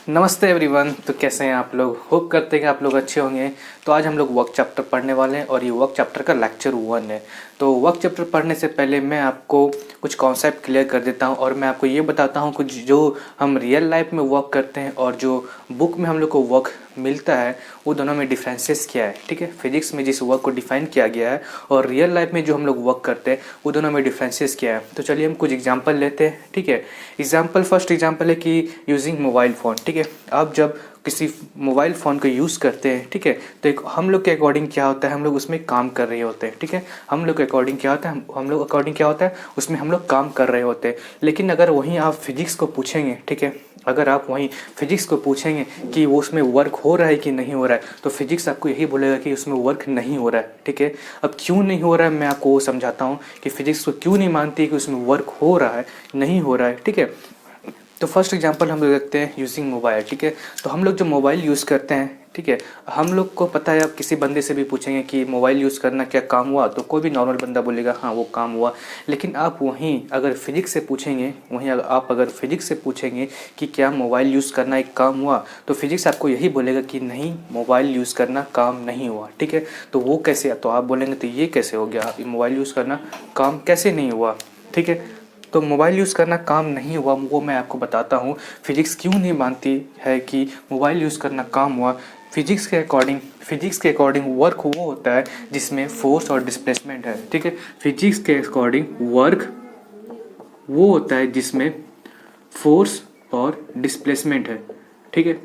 नमस्ते एवरीवन। तो कैसे हैं आप लोग? होप करते हैं कि आप लोग अच्छे होंगे। तो आज हम लोग वर्क चैप्टर पढ़ने वाले हैं और ये वर्क चैप्टर का लेक्चर 1 है। तो वर्क चैप्टर पढ़ने से पहले मैं आपको कुछ कॉन्सेप्ट क्लियर कर देता हूँ और मैं आपको ये बताता हूँ कुछ जो हम रियल लाइफ में वर्क करते हैं और जो बुक में हम लोग को वर्क मिलता है वो दोनों में डिफरेंसेस क्या है। ठीक है, फिजिक्स में जिस वर्क को डिफाइन किया गया है और रियल लाइफ में जो हम लोग वर्क करते हैं वो दोनों में डिफरेंसेस क्या है। तो चलिए हम कुछ एग्जांपल लेते हैं। ठीक है, फर्स्ट एग्जांपल है कि यूजिंग मोबाइल फ़ोन। ठीक है, आप जब किसी मोबाइल फ़ोन को यूज़ करते हैं, ठीक है, तो एक हम लोग के अकॉर्डिंग क्या होता है, हम लोग उसमें काम कर रहे होते हैं। ठीक है, हम लोग के अकॉर्डिंग क्या होता है, हम लोग अकॉर्डिंग क्या होता है, उसमें हम लोग काम कर रहे होते हैं। लेकिन अगर वहीं आप फिजिक्स को पूछेंगे, ठीक है, अगर आप वहीं फिजिक्स को पूछेंगे कि वो उसमें वर्क हो रहा है कि नहीं हो रहा है, तो फिजिक्स आपको यही बोलेगा कि उसमें वर्क नहीं हो रहा है। ठीक है, अब क्यों नहीं हो रहा है मैं आपको वो समझाता हूँ कि फिजिक्स को क्यों नहीं मानती कि उसमें वर्क हो रहा है, नहीं हो रहा है। ठीक है, तो फर्स्ट एग्जांपल हम लोग देखते हैं यूजिंग मोबाइल। ठीक है, तो हम लोग जो मोबाइल यूज़ करते हैं, ठीक है, हम लोग को पता है, आप किसी बंदे से भी पूछेंगे कि मोबाइल यूज़ करना क्या काम हुआ, तो कोई भी नॉर्मल बंदा बोलेगा हाँ वो काम हुआ। लेकिन आप वहीं अगर फिजिक्स से पूछेंगे, आप अगर फिजिक्स से पूछेंगे कि क्या मोबाइल यूज़ करना एक काम हुआ, तो फिजिक्स आपको यही बोलेगा कि नहीं, मोबाइल यूज़ करना काम नहीं हुआ। ठीक है, तो वो कैसे, तो आप बोलेंगे तो ये कैसे हो गया, मोबाइल यूज़ करना काम कैसे नहीं हुआ। ठीक है, तो मोबाइल यूज़ करना काम नहीं हुआ वो मैं आपको बताता हूँ फिजिक्स क्यों नहीं मानती है कि मोबाइल यूज़ करना काम हुआ। फिजिक्स के अकॉर्डिंग वर्क वो होता है जिसमें फोर्स और डिस्प्लेसमेंट है। ठीक है, फिजिक्स के अकॉर्डिंग वर्क वो होता है जिसमें फोर्स और डिस्प्लेसमेंट है। ठीक है,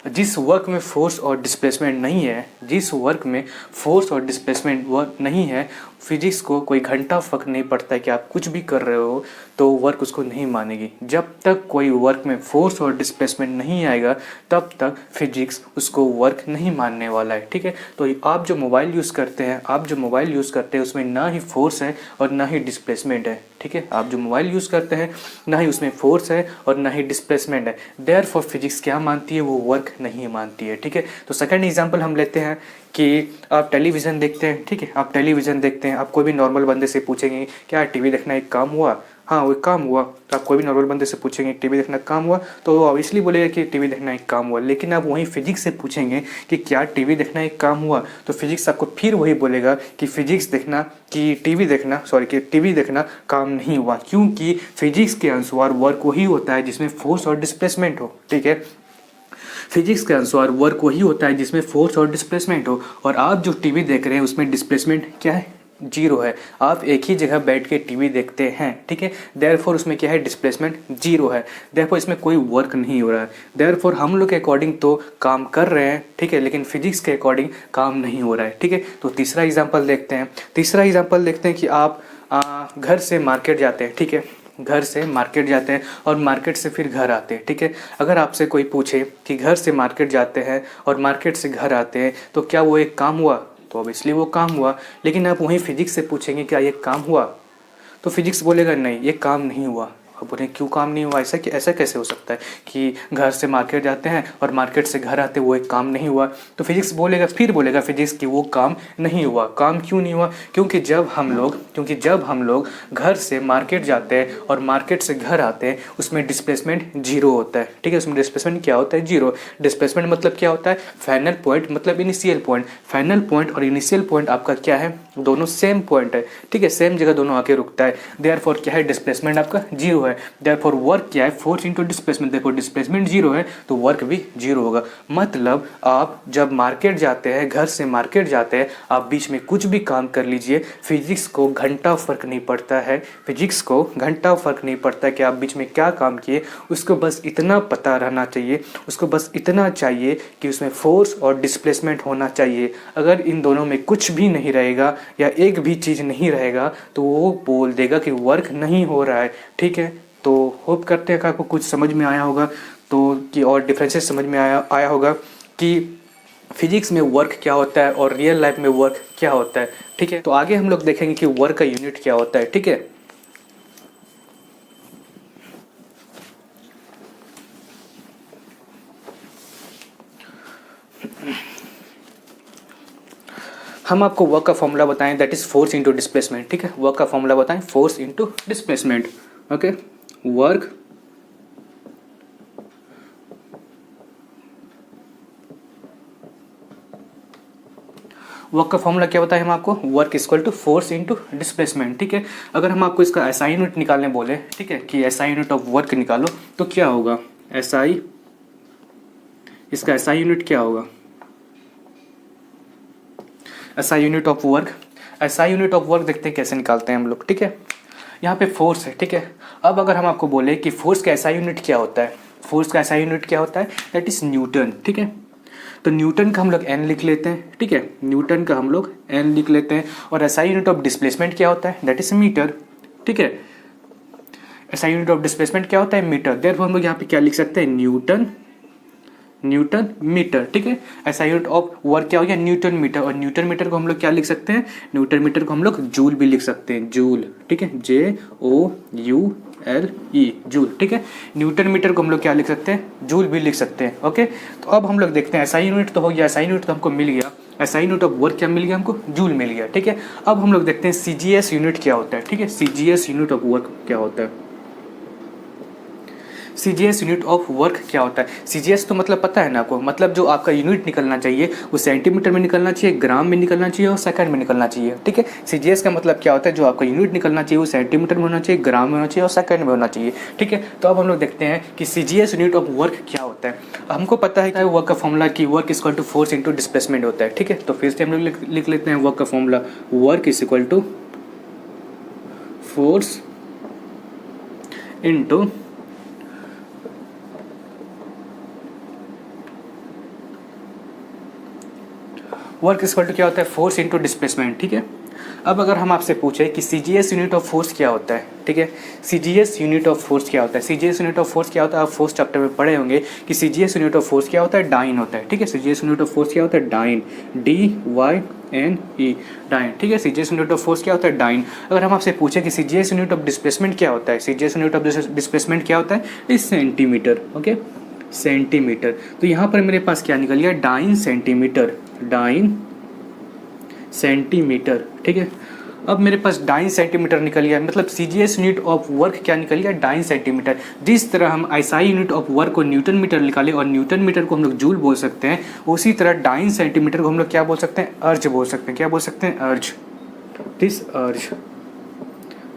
जिस वर्क में फोर्स और डिस्प्लेसमेंट नहीं है, जिस वर्क में फोर्स और डिस्प्लेसमेंट वर्क नहीं है, फिजिक्स को कोई घंटा फर्क नहीं पड़ता है कि आप कुछ भी कर रहे हो तो वर्क उसको नहीं मानेगी। जब तक कोई वर्क में फोर्स और डिस्प्लेसमेंट नहीं आएगा तब तक फिजिक्स उसको वर्क नहीं मानने वाला है। ठीक है, तो आप जो मोबाइल यूज़ करते हैं उसमें ना ही फोर्स है और ना ही डिस्प्लेसमेंट है। ठीक है, आप जो मोबाइल यूज़ करते हैं ना ही उसमें फोर्स है और ना ही डिस्प्लेसमेंट है, देयरफॉर फिजिक्स क्या मानती है, वो वर्क नहीं मानती है। ठीक है, तो सेकंड एग्जांपल हम लेते हैं कि आप टेलीविज़न देखते हैं। ठीक है, आप टेलीविज़न देखते हैं, आप कोई भी नॉर्मल बंदे से पूछेंगे क्या टीवी देखना एक काम हुआ, हाँ वो एक काम हुआ। तो आप कोई भी नॉर्मल बंदे से पूछेंगे टीवी देखना काम हुआ, तो वो ऑब्वियसली बोलेगा कि टीवी देखना एक काम हुआ। लेकिन आप वहीं फिजिक्स से पूछेंगे कि क्या टीवी देखना एक काम हुआ, तो फिजिक्स आपको फिर वही बोलेगा कि टीवी देखना काम नहीं हुआ, क्योंकि फिजिक्स के अनुसार वर्क वही होता है जिसमें फोर्स और डिस्प्लेसमेंट हो। ठीक है, फिजिक्स के अनुसार वर्क वही होता है जिसमें फोर्स और डिस्प्लेसमेंट हो, और आप जो टीवी देख रहे हैं उसमें डिस्प्लेसमेंट क्या है, जीरो है। आप एक ही जगह बैठ के टीवी देखते हैं। ठीक है, देयरफॉर उसमें क्या है, डिस्प्लेसमेंट जीरो है, देयरफॉर इसमें कोई वर्क नहीं हो रहा है। देयरफॉर हम लोग के अकॉर्डिंग तो काम कर रहे हैं, ठीक है, लेकिन फिजिक्स के अकॉर्डिंग काम नहीं हो रहा है। ठीक है, तो तीसरा एग्जाम्पल देखते हैं कि आप घर से मार्केट जाते हैं। ठीक है, घर से मार्केट जाते हैं और मार्केट से फिर घर आते हैं। ठीक है, अगर आपसे कोई पूछे कि घर से मार्केट जाते हैं और मार्केट से घर आते हैं तो क्या वो एक काम हुआ, तो ऑब्वियसली वो काम हुआ। लेकिन आप वहीं फिजिक्स से पूछेंगे क्या ये काम हुआ, तो फिजिक्स बोलेगा नहीं ये काम नहीं हुआ। अब बोले क्यों काम नहीं हुआ, ऐसा कैसे हो सकता है कि घर से मार्केट जाते हैं और मार्केट से घर आते वो एक काम नहीं हुआ। तो फिजिक्स बोलेगा फिजिक्स कि वो काम नहीं हुआ। काम क्यों नहीं हुआ, क्योंकि जब हम लोग घर से मार्केट जाते हैं और मार्केट से घर आते हैं उसमें डिस्प्लेसमेंट जीरो होता है। ठीक है, उसमें डिस्प्लेसमेंट क्या होता है, जीरो। डिस्प्लेसमेंट मतलब क्या होता है, फाइनल पॉइंट मतलब इनिशियल पॉइंट। फाइनल पॉइंट और इनिशियल पॉइंट आपका क्या है, दोनों सेम पॉइंट है। ठीक है, सेम जगह दोनों आके रुकता है, देयरफॉर क्या है, डिस्प्लेसमेंट आपका जीरो है। देयरफॉर वर्क क्या है, फोर्स इंटू डिस्प्लेसमेंट, देखो डिस्प्लेसमेंट जीरो है तो वर्क भी जीरो होगा। मतलब आप जब मार्केट जाते हैं, घर से मार्केट जाते हैं, आप बीच में कुछ भी काम कर लीजिए, फिजिक्स को घंटा फर्क नहीं पड़ता है। फिजिक्स को घंटा फर्क नहीं पड़ता है कि आप बीच में क्या काम किए, उसको बस इतना पता रहना चाहिए, उसको बस इतना चाहिए कि उसमें फोर्स और डिस्प्लेसमेंट होना चाहिए। अगर इन दोनों में कुछ भी नहीं रहेगा या एक भी चीज़ नहीं रहेगा तो वो बोल देगा कि वर्क नहीं हो रहा है। ठीक है, तो होप करते हैं कि आपको कुछ समझ में आया होगा, तो कि और डिफरेंसेस समझ में आया होगा कि फिजिक्स में वर्क क्या होता है और रियल लाइफ में वर्क क्या होता है। ठीक है, तो आगे हम लोग देखेंगे कि वर्क का यूनिट क्या होता है। ठीक है, हम आपको वर्क का फॉर्मूला बताएं, that is force into displacement. ठीक है, वर्क का फॉर्मूला बताएं, force into displacement. Okay, work work का फॉर्मूला क्या बताया हम आपको, work equal to force into displacement, ठीक है। अगर हम आपको इसका एसआई यूनिट निकालने बोले, ठीक है, कि एसआई यूनिट ऑफ वर्क निकालो, तो क्या होगा एसआई, इसका एसआई यूनिट क्या होगा, SI unit of work. SI unit of work देखते हैं कैसे निकालते हैं हम लोग, ठीक है। यहाँ पे फोर्स है, ठीक है। अब अगर हम आपको बोले कि फोर्स का एसआई यूनिट क्या होता है, फोर्स का एसआई यूनिट क्या होता है, दैट इज न्यूटन, ठीक है। तो न्यूटन का हम लोग एन लिख लेते हैं, ठीक है, न्यूटन का हम लोग एन लिख लेते हैं। और एसआई यूनिट ऑफ डिस्प्लेसमेंट क्या होता है, दैट इज मीटर, ठीक है। एसआई यूनिट ऑफ डिस्प्लेसमेंट क्या होता है, मीटर। देयरफॉर हम लोग यहाँ पे क्या लिख सकते हैं, न्यूटन, न्यूटन मीटर, ठीक है। एसआई यूनिट ऑफ वर्क क्या हो गया, न्यूटन मीटर। और न्यूटन मीटर को हम लोग क्या लिख सकते हैं, न्यूटन मीटर को हम लोग जूल भी लिख सकते हैं, जूल, ठीक है, JOULE, जूल, ठीक है। न्यूटन मीटर को हम लोग क्या लिख सकते हैं, जूल भी लिख सकते हैं, ओके। तो अब हम लोग देखते हैं एसआई यूनिट तो हो गया, एसआई यूनिट तो हमको मिल गया, एसआई यूनिट ऑफ वर्क क्या मिल गया हमको, जूल मिल गया, ठीक है। अब हम लोग देखते हैं सीजीएस यूनिट क्या होता है, ठीक है, सीजीएस यूनिट ऑफ वर्क क्या होता है, सीजीएस यूनिट ऑफ वर्क क्या होता है। सीजीएस तो मतलब पता है ना आपको, मतलब जो आपका यूनिट निकलना चाहिए वो सेंटीमीटर में निकलना चाहिए, ग्राम में निकलना चाहिए और सेकंड में निकलना चाहिए, ठीक है। सीजीएस का मतलब क्या होता है, जो आपका यूनिट निकलना चाहिए वो सेंटीमीटर में होना चाहिए, ग्राम में होना चाहिए और सेकंड में होना चाहिए, ठीक है। तो अब हम लोग देखते हैं कि सीजीएस यूनिट ऑफ वर्क क्या होता है। हमको पता है कि वर्क का फॉर्मूला की work equal to force into displacement होता है, ठीक है। तो फिर से हम लोग लिख लेते हैं वर्क का formula, work is equal to force into work equal to क्या होता है, फोर्स इंटू डिस्प्लेसमेंट, ठीक है। अब अगर हम आपसे पूछे कि सीजीएस यूनिट ऑफ फोर्स क्या होता है, ठीक है, सीजीएस यूनिट ऑफ फोर्स क्या होता है, सीजीएस यूनिट ऑफ फोर्स क्या होता है, आप फोर्थ चैप्टर में पढ़े होंगे कि सीजीएस यूनिट ऑफ फोर्स क्या होता है, डाइन होता है, ठीक है। सीजीएस यूनिट ऑफ फोर्स क्या होता है, डाइन, DYNE, डाइन, ठीक है। सीजीएस यूनिट ऑफ फोर्स क्या होता है, डाइन। अगर हम आपसे पूछे कि सीजीएस यूनिट ऑफ डिस्प्लेसमेंट क्या होता है, सीजीएस यूनिट ऑफ डिस्प्लेसमेंट क्या होता है, इज सेंटीमीटर, ओके, सेंटीमीटर। तो यहाँ पर मेरे पास क्या निकल गया, डाइन सेंटीमीटर, डाइन सेंटीमीटर, ठीक है। अब मेरे पास डाइन सेंटीमीटर निकल गया, मतलब सीजीएस यूनिट ऑफ वर्क क्या निकल गया, डाइन सेंटीमीटर। जिस तरह हम एसआई यूनिट ऑफ वर्क को न्यूटन मीटर निकाले और न्यूटन मीटर को हम लोग जूल बोल सकते हैं, उसी तरह डाइन सेंटीमीटर को हम लोग क्या बोल सकते हैं, अर्ज बोल सकते हैं, क्या बोल सकते हैं, अर्ज, दिस अर्ज,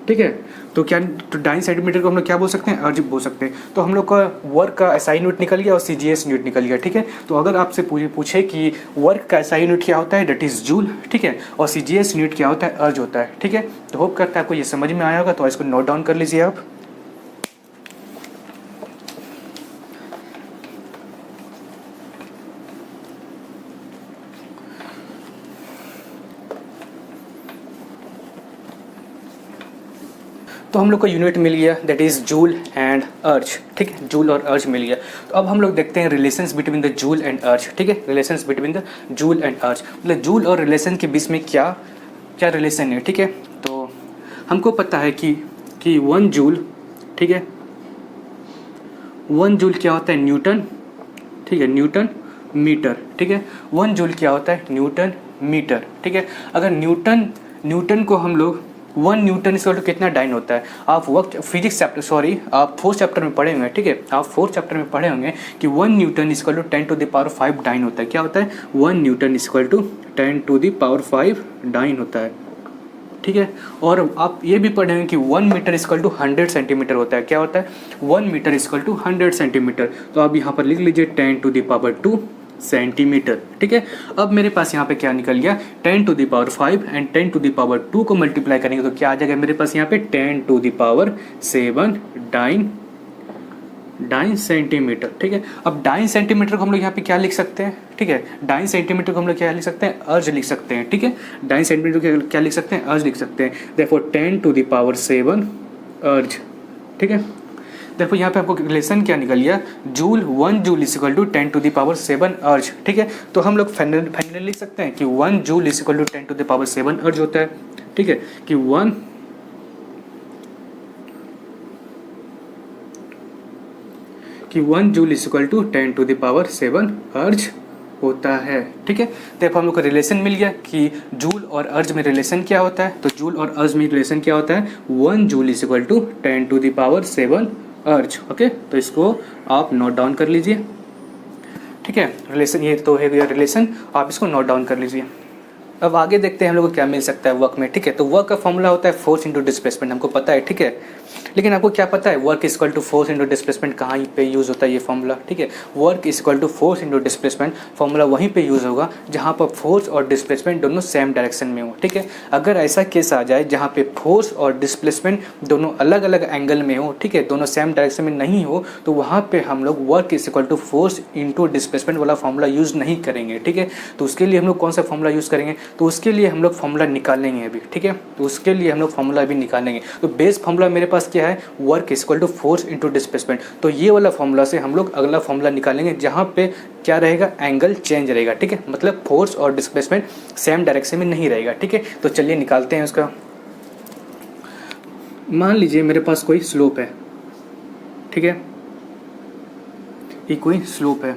ठीक है। तो क्या, तो डाइन सेंटीमीटर को हम लोग क्या बोल सकते हैं, अर्ज बोल सकते हैं। तो हम लोग का वर्क का एसआई यूनिट निकल गया और सीजीएस यूनिट निकल गया, ठीक है। तो अगर आपसे पूछे कि वर्क का एसआई यूनिट क्या होता है, दैट इज जूल, ठीक है, और सीजीएस यूनिट क्या होता है, अर्ज होता है, ठीक है। तो होप करता है आपको ये समझ में आया होगा, तो इसको नोट डाउन कर लीजिए आप। तो हम लोग को यूनिट मिल गया, दैट इज जूल एंड अर्ज, ठीक है, जूल और अर्ज मिल गया। तो अब हम लोग देखते हैं relations between the joule and अर्ज, ठीक है, relations between the joule and अर्ज, मतलब जूल और रिलेशन के बीच में क्या क्या रिलेशन है, ठीक है। तो हमको पता है कि 1 जूल, ठीक है, 1 जूल क्या होता है, न्यूटन, ठीक है, न्यूटन मीटर, ठीक है। 1 जूल क्या होता है, न्यूटन मीटर, ठीक है। अगर न्यूटन को हम लोग 1 न्यूटन इक्वल टू कितना डाइन होता है, आप वक्त फिजिक्स चैप्टर, सॉरी, आप फोर्थ चैप्टर में पढ़े होंगे, ठीक है, आप फोर्थ चैप्टर में पढ़े होंगे कि 1 newton equal to 10 to the power 5 dyne होता है। क्या होता है, 1 newton equal to 10 to the power 5 dyne होता है, ठीक है। और आप ये भी पढ़े होंगे कि 1 मीटर इक्वल टू 100 सेंटीमीटर होता है। क्या होता है, 1 मीटर इक्वल टू 100 सेंटीमीटर। तो आप यहाँ पर लिख लीजिए 10 टू द पावर 2 सेंटीमीटर, ठीक है। अब मेरे पास यहाँ पे क्या निकल गया, 10 to the power 5 and 10 to the power 2 को मल्टीप्लाई करेंगे तो क्या आ जाएगा मेरे पास यहाँ पे 10 to the power 7 dyne centimetre, ठीक है। अब डाइन सेंटीमीटर को हम लोग यहाँ पे क्या लिख सकते हैं, ठीक है, डाइन सेंटीमीटर को हम लोग क्या लिख सकते हैं, अर्ज लिख सकते हैं, ठीक है। डाइन सेंटीमीटर को क्या लिख सकते हैं, अर्ज लिख सकते हैं। Therefore 10 to the power 7 erg, ठीक है। देखो यहाँ पे आपको रिलेशन क्या निकल गया, joule 1 joule is equal to 10 to the power 7 erg, ठीक है। तो हम लोग फाइनली लिख सकते हैं कि 1 joule is equal to 10 to the power 7 erg होता है, ठीक है, कि 1 joule is equal to 10 to the power 7 erg होता है, ठीक है। तो हम लोग को रिलेशन मिल गया कि जूल और अर्ज में रिलेशन क्या होता है। तो जूल और अर्ज में रिलेशन क्या होता है, 1 joule is equal to 10 to the power 7 erg, okay. तो इसको आप नोट डाउन कर लीजिए, ठीक है। रिलेशन ये तो है रिलेशन, आप इसको नोट डाउन कर लीजिए। अब आगे देखते हैं हम लोग को क्या मिल सकता है वर्क में, ठीक है। तो वर्क का फॉर्मूला होता है फोर्स इंटू डिस्प्लेसमेंट, हमको पता है, ठीक है। लेकिन आपको क्या पता है work equal to force into displacement कहाँ पे यूज़ होता है ये फॉर्मूला, ठीक है। Work equal to force into displacement formula वहीं पे यूज़ होगा जहाँ पर फोर्स और डिस्प्लेसमेंट दोनों सेम डायरेक्शन में हो, ठीक है। अगर ऐसा केस आ जाए जहाँ पे फोर्स और डिस्प्लेसमेंट दोनों अलग अलग एंगल में हो, ठीक है, दोनों सेम डायरेक्शन में नहीं हो, तो वहाँ पे हम लोग work equal to force into displacement वाला फॉर्मूला यूज़ नहीं करेंगे, ठीक है। तो उसके लिए हम लोग कौन सा फॉर्मूला यूज़ करेंगे, तो उसके लिए हम लोग फॉर्मूला निकालेंगे अभी, ठीक है। तो उसके लिए हम लोग फॉर्मूला अभी निकालेंगे। तो बेस फॉर्मूला मेरे पास क्या है, work equal to force into displacement. तो ये वाला फॉर्मूला से हम लोग अगला फॉर्मूला निकालेंगे जहाँ पे क्या रहेगा, एंगल चेंज रहेगा, ठीक है। मतलब फोर्स और डिस्प्लेसमेंट सेम डायरेक्शन में नहीं रहेगा, ठीक है। तो चलिए निकालते हैं उसका। मान लीजिए मेरे पास कोई स्लोप है, ठीक है, ये कोई स्लोप है,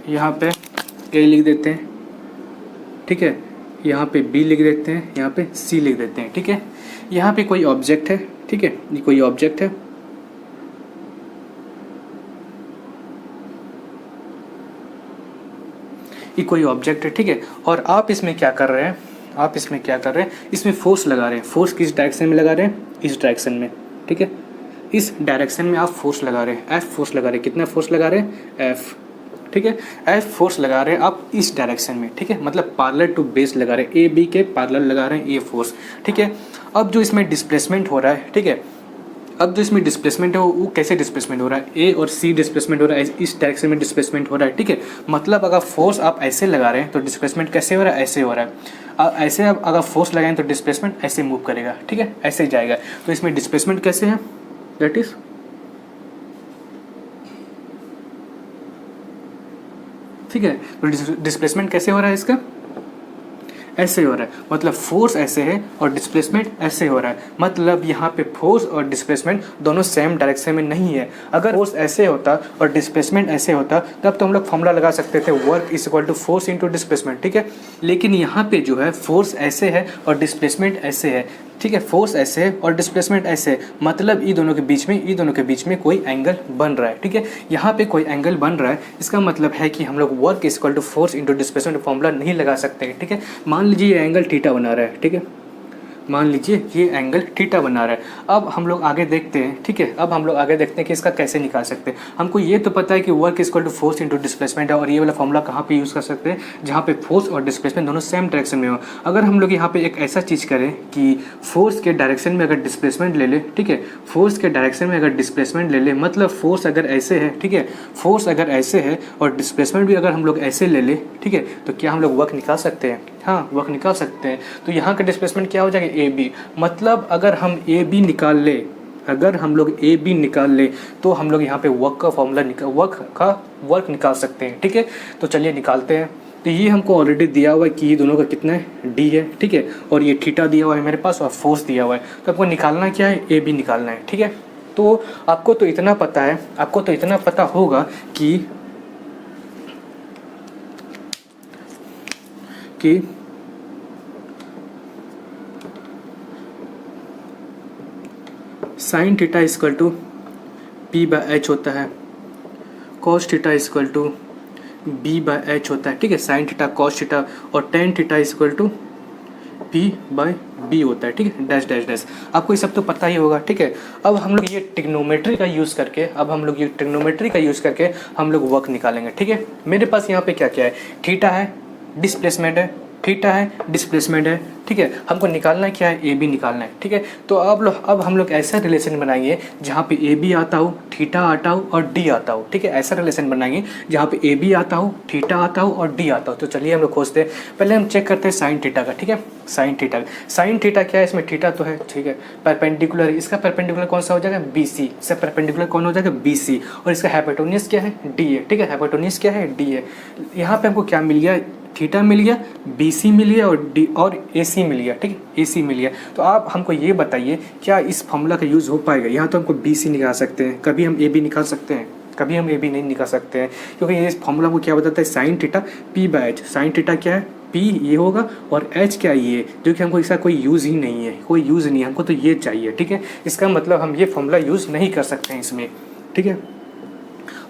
यहाँ पे ए लिख देते हैं, ठीक है, यहाँ पे बी लिख देते हैं, यहाँ पे सी लिख देते हैं, ठीक है। यहाँ पे कोई ऑब्जेक्ट है, ठीक है, ये कोई ऑब्जेक्ट है, ये कोई ऑब्जेक्ट है, ठीक है। और आप इसमें क्या कर रहे हैं, आप इसमें क्या कर रहे हैं, इसमें फोर्स लगा रहे हैं। फोर्स किस डायरेक्शन में लगा रहे हैं, इस डायरेक्शन में, ठीक है, इस डायरेक्शन में आप फोर्स लगा रहे हैं, एफ फोर्स लगा रहे हैं। कितना फोर्स लगा रहे हैं, एफ, ठीक है, एफ फोर्स लगा रहे हैं आप इस डायरेक्शन में, ठीक है, मतलब पैरेलल टू बेस लगा रहे हैं, ए बी के पैरेलल लगा रहे हैं ये फोर्स, ठीक है। अब जो इसमें डिस्प्लेसमेंट हो रहा है, ठीक है, अब जो इसमें डिस्प्लेसमेंट है वो कैसे डिस्प्लेसमेंट हो रहा है, ए और सी डिस्प्लेसमेंट हो रहा है, इस डायरेक्शन में डिस्प्लेसमेंट हो रहा है, ठीक है। मतलब अगर फोर्स आप ऐसे लगा रहे हैं तो डिस्प्लेसमेंट कैसे हो रहा है, ऐसे हो रहा है। ऐसे अब अगर फोर्स लगाएं तो डिस्प्लेसमेंट ऐसे मूव करेगा, ठीक है, ऐसे जाएगा। तो इसमें डिस्प्लेसमेंट कैसे है, दैट इज, ठीक है। तो डिस्प्लेसमेंट कैसे हो रहा है इसका, ऐसे हो रहा है, मतलब फोर्स ऐसे है और डिस्प्लेसमेंट ऐसे हो रहा है। मतलब यहाँ पे फोर्स और डिस्प्लेसमेंट दोनों सेम डायरेक्शन में नहीं है। अगर फोर्स ऐसे होता और डिस्प्लेसमेंट ऐसे होता तब तो हम लोग फॉर्मूला लगा सकते थे work is equal to force into displacement, ठीक है। लेकिन यहाँ पे जो है फोर्स ऐसे है और डिस्प्लेसमेंट ऐसे है, ठीक है, फोर्स ऐसे है और डिस्प्लेसमेंट ऐसे है। मतलब ये दोनों के बीच में कोई एंगल बन रहा है, ठीक है। यहाँ पे कोई एंगल बन रहा है, इसका मतलब है कि हम लोग work equal to force into displacement formula नहीं लगा सकते, ठीक है। मान लीजिए ये एंगल थीटा बना रहा है, ठीक है, मान लीजिए ये एंगल थीटा बना रहा है। अब हम लोग आगे देखते हैं, ठीक है, अब हम लोग आगे देखते हैं कि इसका कैसे निकाल सकते हैं। हमको ये तो पता है कि work equal to force into displacement है और ये वाला फॉर्मूला कहाँ पे यूज़ कर सकते हैं, जहाँ पे फोर्स और डिस्प्लेसमेंट दोनों सेम डायरेक्शन में हो। अगर हम लोग यहाँ पे एक ऐसा चीज़ करें कि फोर्स के डायरेक्शन में अगर डिस्प्लेसमेंट ले ले, ठीक है, फोर्स के डायरेक्शन में अगर डिस्प्लेसमेंट ले ले, मतलब फोर्स अगर ऐसे है, ठीक है, फोर्स अगर ऐसे है और डिस्प्लेसमेंट भी अगर हम लोग ऐसे ले ले, ठीक है, तो क्या हम लोग वर्क निकाल सकते हैं, हाँ वर्क निकाल सकते हैं। तो यहाँ का डिस्प्लेसमेंट क्या हो जाएगा, ए बी। मतलब अगर हम ए बी निकाल ले, अगर हम लोग ए बी निकाल ले तो हम लोग यहाँ पे वर्क का फॉर्मूला वर्क निकाल सकते हैं, ठीक है। तो चलिए निकालते हैं। तो ये हमको ऑलरेडी दिया हुआ है कि ये दोनों का कितना है, डी है, ठीक है, और ये थीटा दिया हुआ है मेरे पास और फोर्स दिया हुआ है। तो आपको निकालना क्या है, ए बी निकालना है, ठीक है। तो आपको तो इतना पता है, आपको तो इतना पता होगा कि sine theta equal to P by H होता है, cos theta equal to B by H होता है, ठीक है, साइन थीटा कॉस थीटा, और tan theta equal to P by B होता है, ठीक है, डैश डैश डैश। आपको ये सब तो पता ही होगा, ठीक है। अब हम लोग ये ट्रिग्नोमेट्री का यूज़ करके हम लोग वर्क निकालेंगे, ठीक है। मेरे पास यहाँ पे क्या क्या है, थीटा है, डिस्प्लेसमेंट है, थीटा है, डिस्प्लेसमेंट है, ठीक है। हमको निकालना क्या है, ए बी निकालना है, ठीक है। तो अब हम लोग ऐसा रिलेशन बनाएंगे जहाँ पे ए बी आता हो, थीटा आता हो और डी आता हो, ठीक है। ऐसा रिलेशन बनाएंगे जहाँ पे ए बी आता हो, थीटा आता हो और डी आता हो। तो चलिए हम लोग खोजते हैं। पहले हम चेक करते हैं साइन थीटा का, ठीक है, साइन थीटा क्या है, इसमें थीटा तो है, ठीक है, परपेंडिकुलर, इसका परपेंडिकुलर कौन सा हो जाएगा, बी सी, इसका परपेंडिकुलर कौन हो जाएगा, बी सी, और इसका हाइपोटेन्यूज क्या है, डी है, ठीक है, हाइपोटेन्यूज क्या है, डी है। यहाँ पे हमको क्या मिल गया, थीटा मिल गया, बी सी मिल गया और डी और ए सी मिल गया, ठीक है, ए सी मिल गया। तो आप हमको ये बताइए क्या इस फॉर्मूला का यूज़ हो पाएगा। यहाँ तो हमको बी सी निकाल सकते हैं, कभी हम ए बी निकाल सकते हैं, कभी हम ए बी नहीं निकाल सकते हैं, क्योंकि ये फॉर्मूला को क्या बताता है, sine theta P by H. Sine theta क्या है, पी ये होगा और एच क्या ये, जो कि हमको इसका कोई यूज़ ही नहीं है, कोई यूज़ नहीं है, हमको तो ये चाहिए, ठीक है। इसका मतलब हम ये फॉर्मूला यूज़ नहीं कर सकते हैं इसमें, ठीक है,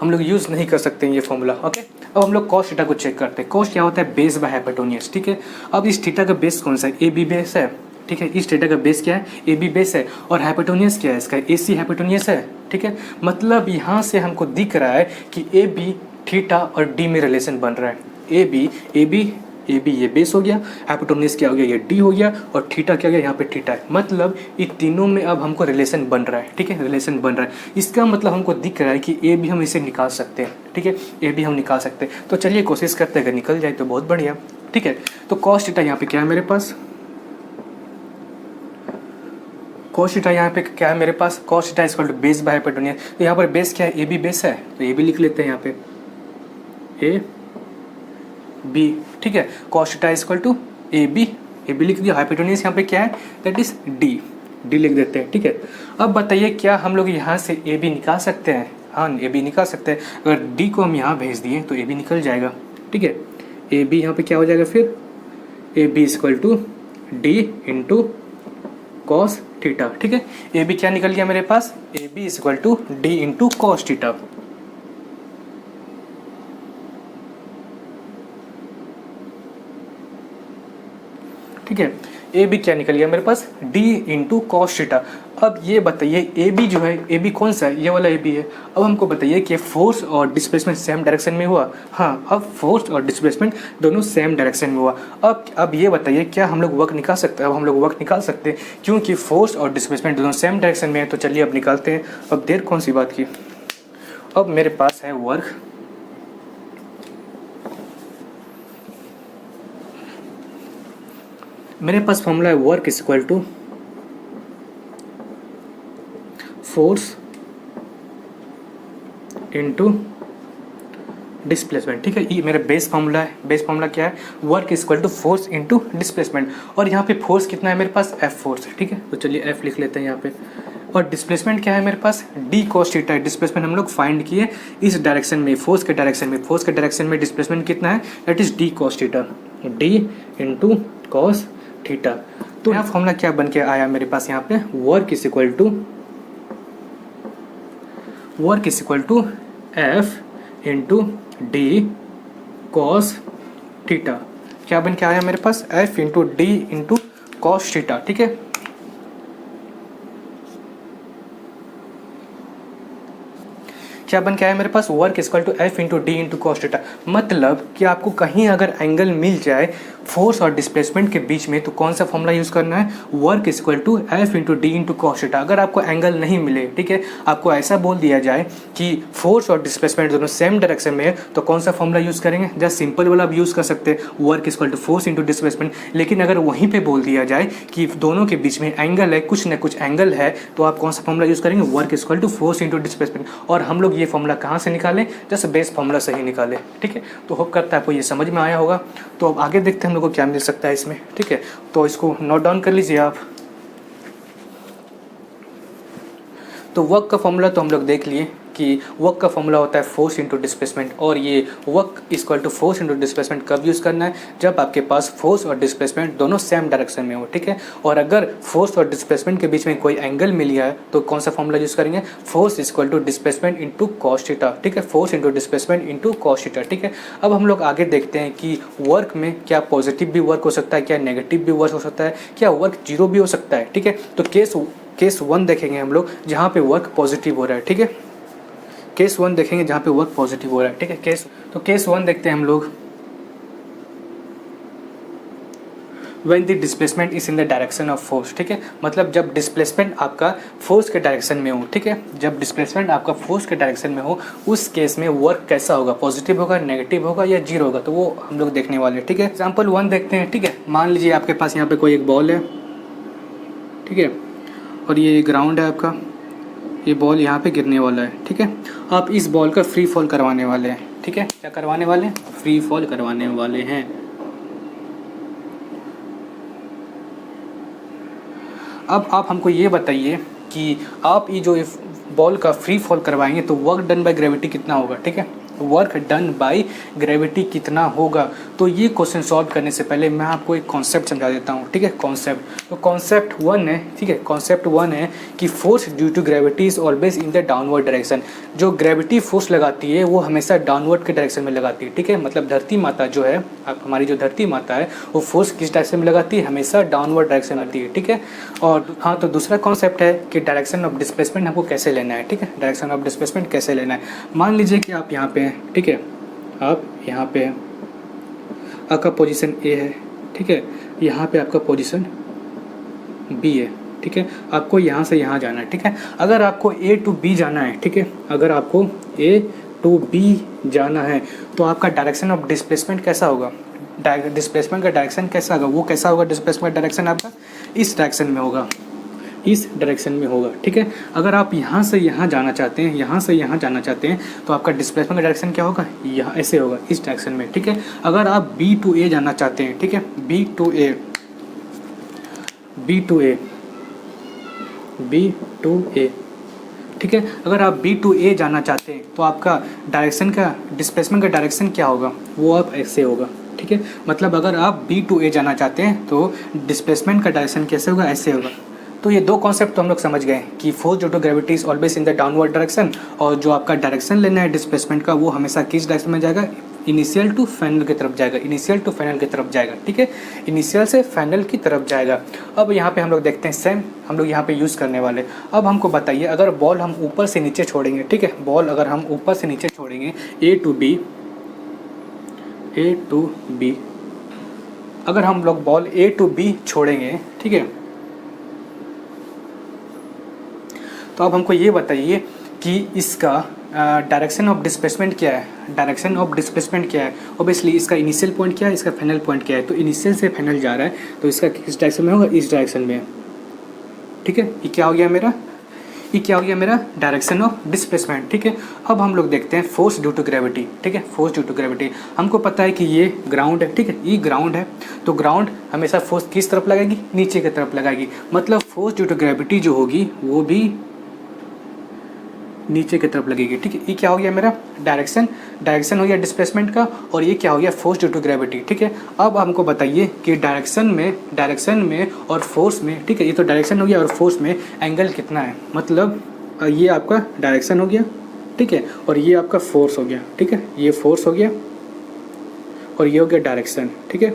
हम लोग यूज़ नहीं कर सकते हैं ये फॉर्मूला, ओके। अब हम लोग कॉस थीटा को चेक करते हैं। कॉस क्या होता है? बेस बाय हाइपोटेन्यूज, ठीक है। अब इस थीटा का बेस कौन सा है? ए बी बेस है, ठीक है। इस थीटा का बेस क्या है? ए बी बेस है। और हाइपोटेन्यूज क्या है इसका? ए सी हाइपोटेन्यूज है, ठीक है। मतलब यहाँ से हमको दिख रहा है कि ए बी थीटा और डी में रिलेशन बन रहा है। ए बी ये बेस हो गया, हाइपोटेन्यूज क्या हो गया? ये डी हो गया, और थीटा क्या हो गया? यहाँ पे थीटा है। मतलब इन तीनों में अब हमको रिलेशन बन रहा है, ठीक है, रिलेशन बन रहा है। इसका मतलब हमको दिख रहा है कि ए बी हम इसे निकाल सकते हैं, ठीक है, ए बी हम निकाल सकते हैं। तो चलिए कोशिश करते हैं, अगर निकल जाए तो बहुत बढ़िया, ठीक है। तो कॉस थीटा यहाँ पे क्या है मेरे पास? कॉस थीटा यहाँ पे क्या है मेरे पास? Cos theta equal to base by hypotenuse. तो यहाँ पर बेस क्या है? ए बी बेस है, तो ए बी लिख लेते हैं यहाँ पे, ए बी, ठीक है। Cos theta equal to A B लिख दिया। हाइपोटेन्यूज यहाँ पे क्या है? दैट इज डी लिख देते हैं, ठीक है। अब बताइए क्या हम लोग यहाँ से ए बी निकाल सकते हैं? हाँ, ए बी निकाल सकते हैं। अगर डी को हम यहाँ भेज दिए तो ए बी निकल जाएगा, ठीक है। ए बी यहाँ पे क्या हो जाएगा फिर? A B equal to D into cos theta, ठीक है। ए बी क्या निकल गया मेरे पास? A B equal to D into cos theta. ठीक है, ए बी क्या निकल गया मेरे पास? D into cos theta. अब ये बताइए ए बी जो है, ए बी कौन सा है? ये वाला ए बी है। अब हमको बताइए कि फोर्स और डिस्प्लेसमेंट सेम डायरेक्शन में हुआ? हाँ, अब फोर्स और डिस्प्लेसमेंट दोनों सेम डायरेक्शन में हुआ। अब ये बताइए क्या हम लोग वर्क निकाल सकते हैं? अब हम लोग वर्क निकाल सकते हैं क्योंकि फोर्स और डिस्प्लेसमेंट दोनों सेम डायरेक्शन में है। तो चलिए अब निकालते हैं। अब देर कौन सी बात की। अब मेरे पास है वर्क, मेरे पास फॉर्मूला है work is equal to force into displacement, ठीक है। ये मेरा बेस फार्मूला है। बेस फार्मूला क्या है? Work is equal to force into displacement. और यहाँ पे फोर्स कितना है मेरे पास? एफ फोर्स है, ठीक है। तो चलिए एफ लिख लेते हैं यहाँ पे। और डिस्प्लेसमेंट क्या है मेरे पास? डी कॉस थीटा है। डिस्प्लेसमेंट हम लोग फाइंड किए इस डायरेक्शन में, फोर्स के डायरेक्शन में। फोर्स के डायरेक्शन में डिस्प्लेसमेंट कितना है? That is D cos theta, D into cos theta. तो यहाँ फॉर्मूला क्या बन के आया मेरे पास यहाँ पे? Work is equal to F into D cos theta. क्या बन के आया मेरे पास? F into D into cos theta, ठीक है। क्या बन के आया मेरे पास? Work equal to F into D into cos theta. मतलब कि आपको कहीं अगर एंगल मिल जाए फोर्स और डिस्प्लेसमेंट के बीच में तो कौन सा फॉर्मूला यूज़ करना है? Work equal to F into D into cos theta. अगर आपको एंगल नहीं मिले, ठीक है, आपको ऐसा बोल दिया जाए कि फोर्स और डिस्प्लेसमेंट दोनों सेम डायरेक्शन में है, तो कौन सा फॉर्मूला यूज़ करेंगे? जस्ट सिंपल वाला भी यूज़ कर सकते हैं, work equal to force into displacement. लेकिन अगर वहीं पर बोल दिया जाए कि दोनों के बीच में एंगल है, कुछ न कुछ एंगल है, तो आप कौन सा फॉर्मूला यूज़ करेंगे? Work equal to force into displacement. और हम लोग ये फॉर्मूला कहाँ से निकालें? जस्ट बेस फॉर्मूला से ही निकालें, ठीक है। तो होप करता है आपको ये समझ में आया होगा। तो अब आगे देखते हैं हम लोग को क्या मिल सकता है इसमें, ठीक है। तो इसको नोट डाउन कर लीजिए आप। तो वर्क का फॉर्मूला तो हम लोग देख लिए कि वर्क का फॉर्मूला होता है फोर्स इंटू डिस्प्लेसमेंट। और ये work equal to force into displacement कब यूज़ करना है? जब आपके पास फोर्स और डिस्प्लेसमेंट दोनों सेम डायरेक्शन में हो, ठीक है। और अगर फोर्स और डिस्प्लेसमेंट के बीच में कोई एंगल मिल गया है तो कौन सा फॉर्मूला यूज़ करेंगे? Force equal to displacement into cos theta, ठीक है। Force into displacement into cos theta, ठीक है। अब हम लोग आगे देखते हैं कि वर्क में क्या पॉजिटिव भी वर्क हो सकता है, क्या नेगेटिव भी वर्क हो सकता है, क्या वर्क जीरो भी हो सकता है, ठीक है। तो केस 1 देखेंगे हम लोग जहाँ पे वर्क पॉजिटिव हो रहा है, ठीक है। केस 1 देखेंगे जहाँ पे वर्क पॉजिटिव हो रहा है, ठीक है। केस 1 देखते हैं हम लोग। When the displacement is in the direction of force, ठीक है। मतलब जब डिस्प्लेसमेंट आपका फोर्स के डायरेक्शन में हो, ठीक है। जब डिस्प्लेसमेंट आपका फोर्स के डायरेक्शन में हो, उस केस में वर्क कैसा होगा? पॉजिटिव होगा, नेगेटिव होगा या जीरो होगा? तो वो हम लोग देखने वाले हैं, ठीक है। एग्जाम्पल 1 देखते हैं, ठीक है। मान लीजिए आपके पास यहाँ पे कोई एक बॉल है, ठीक है, और ये ग्राउंड है आपका, ये बॉल यहाँ पे गिरने वाला है, ठीक है। आप इस बॉल का फ्री फॉल करवाने वाले हैं, ठीक है। क्या करवाने वाले हैं? फ्री फॉल करवाने वाले हैं। अब आप हमको ये बताइए कि आप ये जो बॉल का फ्री फॉल करवाएंगे तो वर्क डन बाय ग्रेविटी कितना होगा, ठीक है। वर्क डन बाय ग्रेविटी कितना होगा? तो ये क्वेश्चन सॉल्व करने से पहले मैं आपको एक कॉन्सेप्ट समझा देता हूँ, ठीक है। कॉन्सेप्ट तो कॉन्सेप्ट वन है, ठीक है, कॉन्सेप्ट वन है कि force due to gravity is always in the downward direction. जो ग्रेविटी फोर्स लगाती है वो हमेशा डाउनवर्ड के डायरेक्शन में लगाती है, ठीक है। मतलब धरती माता जो है, अब हमारी जो धरती माता है वो फोर्स किस डायरेक्शन में लगाती है, हमेशा डाउनवर्ड डायरेक्शन में आती है, ठीक है। और हाँ, तो दूसरा कॉन्सेप्ट है कि डायरेक्शन ऑफ डिस्प्लेसमेंट हमको कैसे लेना है, ठीक है। डायरेक्शन ऑफ डिस्प्लेसमेंट कैसे लेना है, मान लीजिए कि आप यहाँ पे हैं, ठीक है, आप यहाँ पे हैं, आपका पोजीशन ए है, ठीक है, यहाँ पे आपका पोजीशन बी है, ठीक है। आपको यहाँ से यहाँ जाना है, ठीक है। अगर आपको ए टू बी जाना है, ठीक है, अगर आपको ए टू बी जाना है तो आपका डायरेक्शन ऑफ डिस्प्लेसमेंट कैसा होगा, डिस्प्लेसमेंट का डायरेक्शन कैसा होगा, वो कैसा होगा, डिस्प्लेसमेंट डायरेक्शन आपका इस डायरेक्शन में होगा, इस डायरेक्शन में होगा, ठीक है। अगर आप यहाँ से यहाँ जाना चाहते हैं, यहाँ से यहाँ जाना चाहते हैं तो आपका डिस्प्लेसमेंट का डायरेक्शन क्या होगा, यहाँ ऐसे होगा, इस डायरेक्शन में, ठीक है। अगर आप बी टू ए जाना चाहते हैं, ठीक है, B to A, B to A, B to A, ठीक है। अगर आप बी टू ए जाना चाहते हैं तो आपका डायरेक्शन का, डिस्प्लेसमेंट का डायरेक्शन क्या होगा, वो आप ऐसे होगा, ठीक है। मतलब अगर आप बी टू ए जाना चाहते हैं तो डिस्प्लेसमेंट का डायरेक्शन कैसे होगा, ऐसे होगा। तो ये दो कॉन्सेप्ट तो हम लोग समझ गए कि force due to gravity is always in the downward direction, और जो आपका डायरेक्शन लेना है डिस्प्लेसमेंट का वो हमेशा किस डायरेक्शन में जाएगा, इनिशियल टू फाइनल की तरफ जाएगा, इनिशियल टू फाइनल की तरफ जाएगा, ठीक है, इनिशियल से फाइनल की तरफ जाएगा। अब यहाँ पे हम लोग देखते हैं सेम हम लोग यहाँ पे यूज़ करने वाले। अब हमको बताइए, अगर बॉल हम ऊपर से नीचे छोड़ेंगे, ठीक है, बॉल अगर हम ऊपर से नीचे छोड़ेंगे A to B, A to B, अगर हम लोग बॉल ए टू बी छोड़ेंगे, ठीक है, तो अब हमको ये बताइए कि इसका डायरेक्शन ऑफ डिस्प्लेसमेंट क्या है, डायरेक्शन ऑफ डिस्प्लेसमेंट क्या है। ऑब्वियसली इसका इनिशियल पॉइंट क्या है, इसका फाइनल पॉइंट क्या है, तो इनिशियल से फाइनल जा रहा है तो इसका किस डायरेक्शन में होगा, इस डायरेक्शन में, ठीक है। ये क्या हो गया मेरा, ये क्या हो गया मेरा डायरेक्शन ऑफ डिस्प्लेसमेंट, ठीक है। अब हम लोग देखते हैं फोर्स ड्यू टू ग्रेविटी, ठीक है, फोर्स ड्यू टू ग्रेविटी। हमको पता है कि ये ग्राउंड है, ठीक है, ये ग्राउंड है, तो ग्राउंड हमेशा फोर्स किस तरफ लगाएगी, नीचे की तरफ लगाएगी। मतलब फोर्स ड्यू टू ग्रेविटी जो होगी वो भी नीचे की तरफ लगेगी, ठीक है। ये क्या हो गया मेरा डायरेक्शन, डायरेक्शन हो गया डिस्प्लेसमेंट का, और ये क्या हो गया फोर्स ड्यू टू ग्रेविटी, ठीक है। अब हमको बताइए कि डायरेक्शन में और फोर्स में, ठीक है, ये तो डायरेक्शन हो गया और फोर्स में एंगल कितना है। मतलब ये आपका डायरेक्शन हो गया, ठीक है, और ये आपका फोर्स हो गया, ठीक है, ये फोर्स हो गया और ये हो गया डायरेक्शन, ठीक है।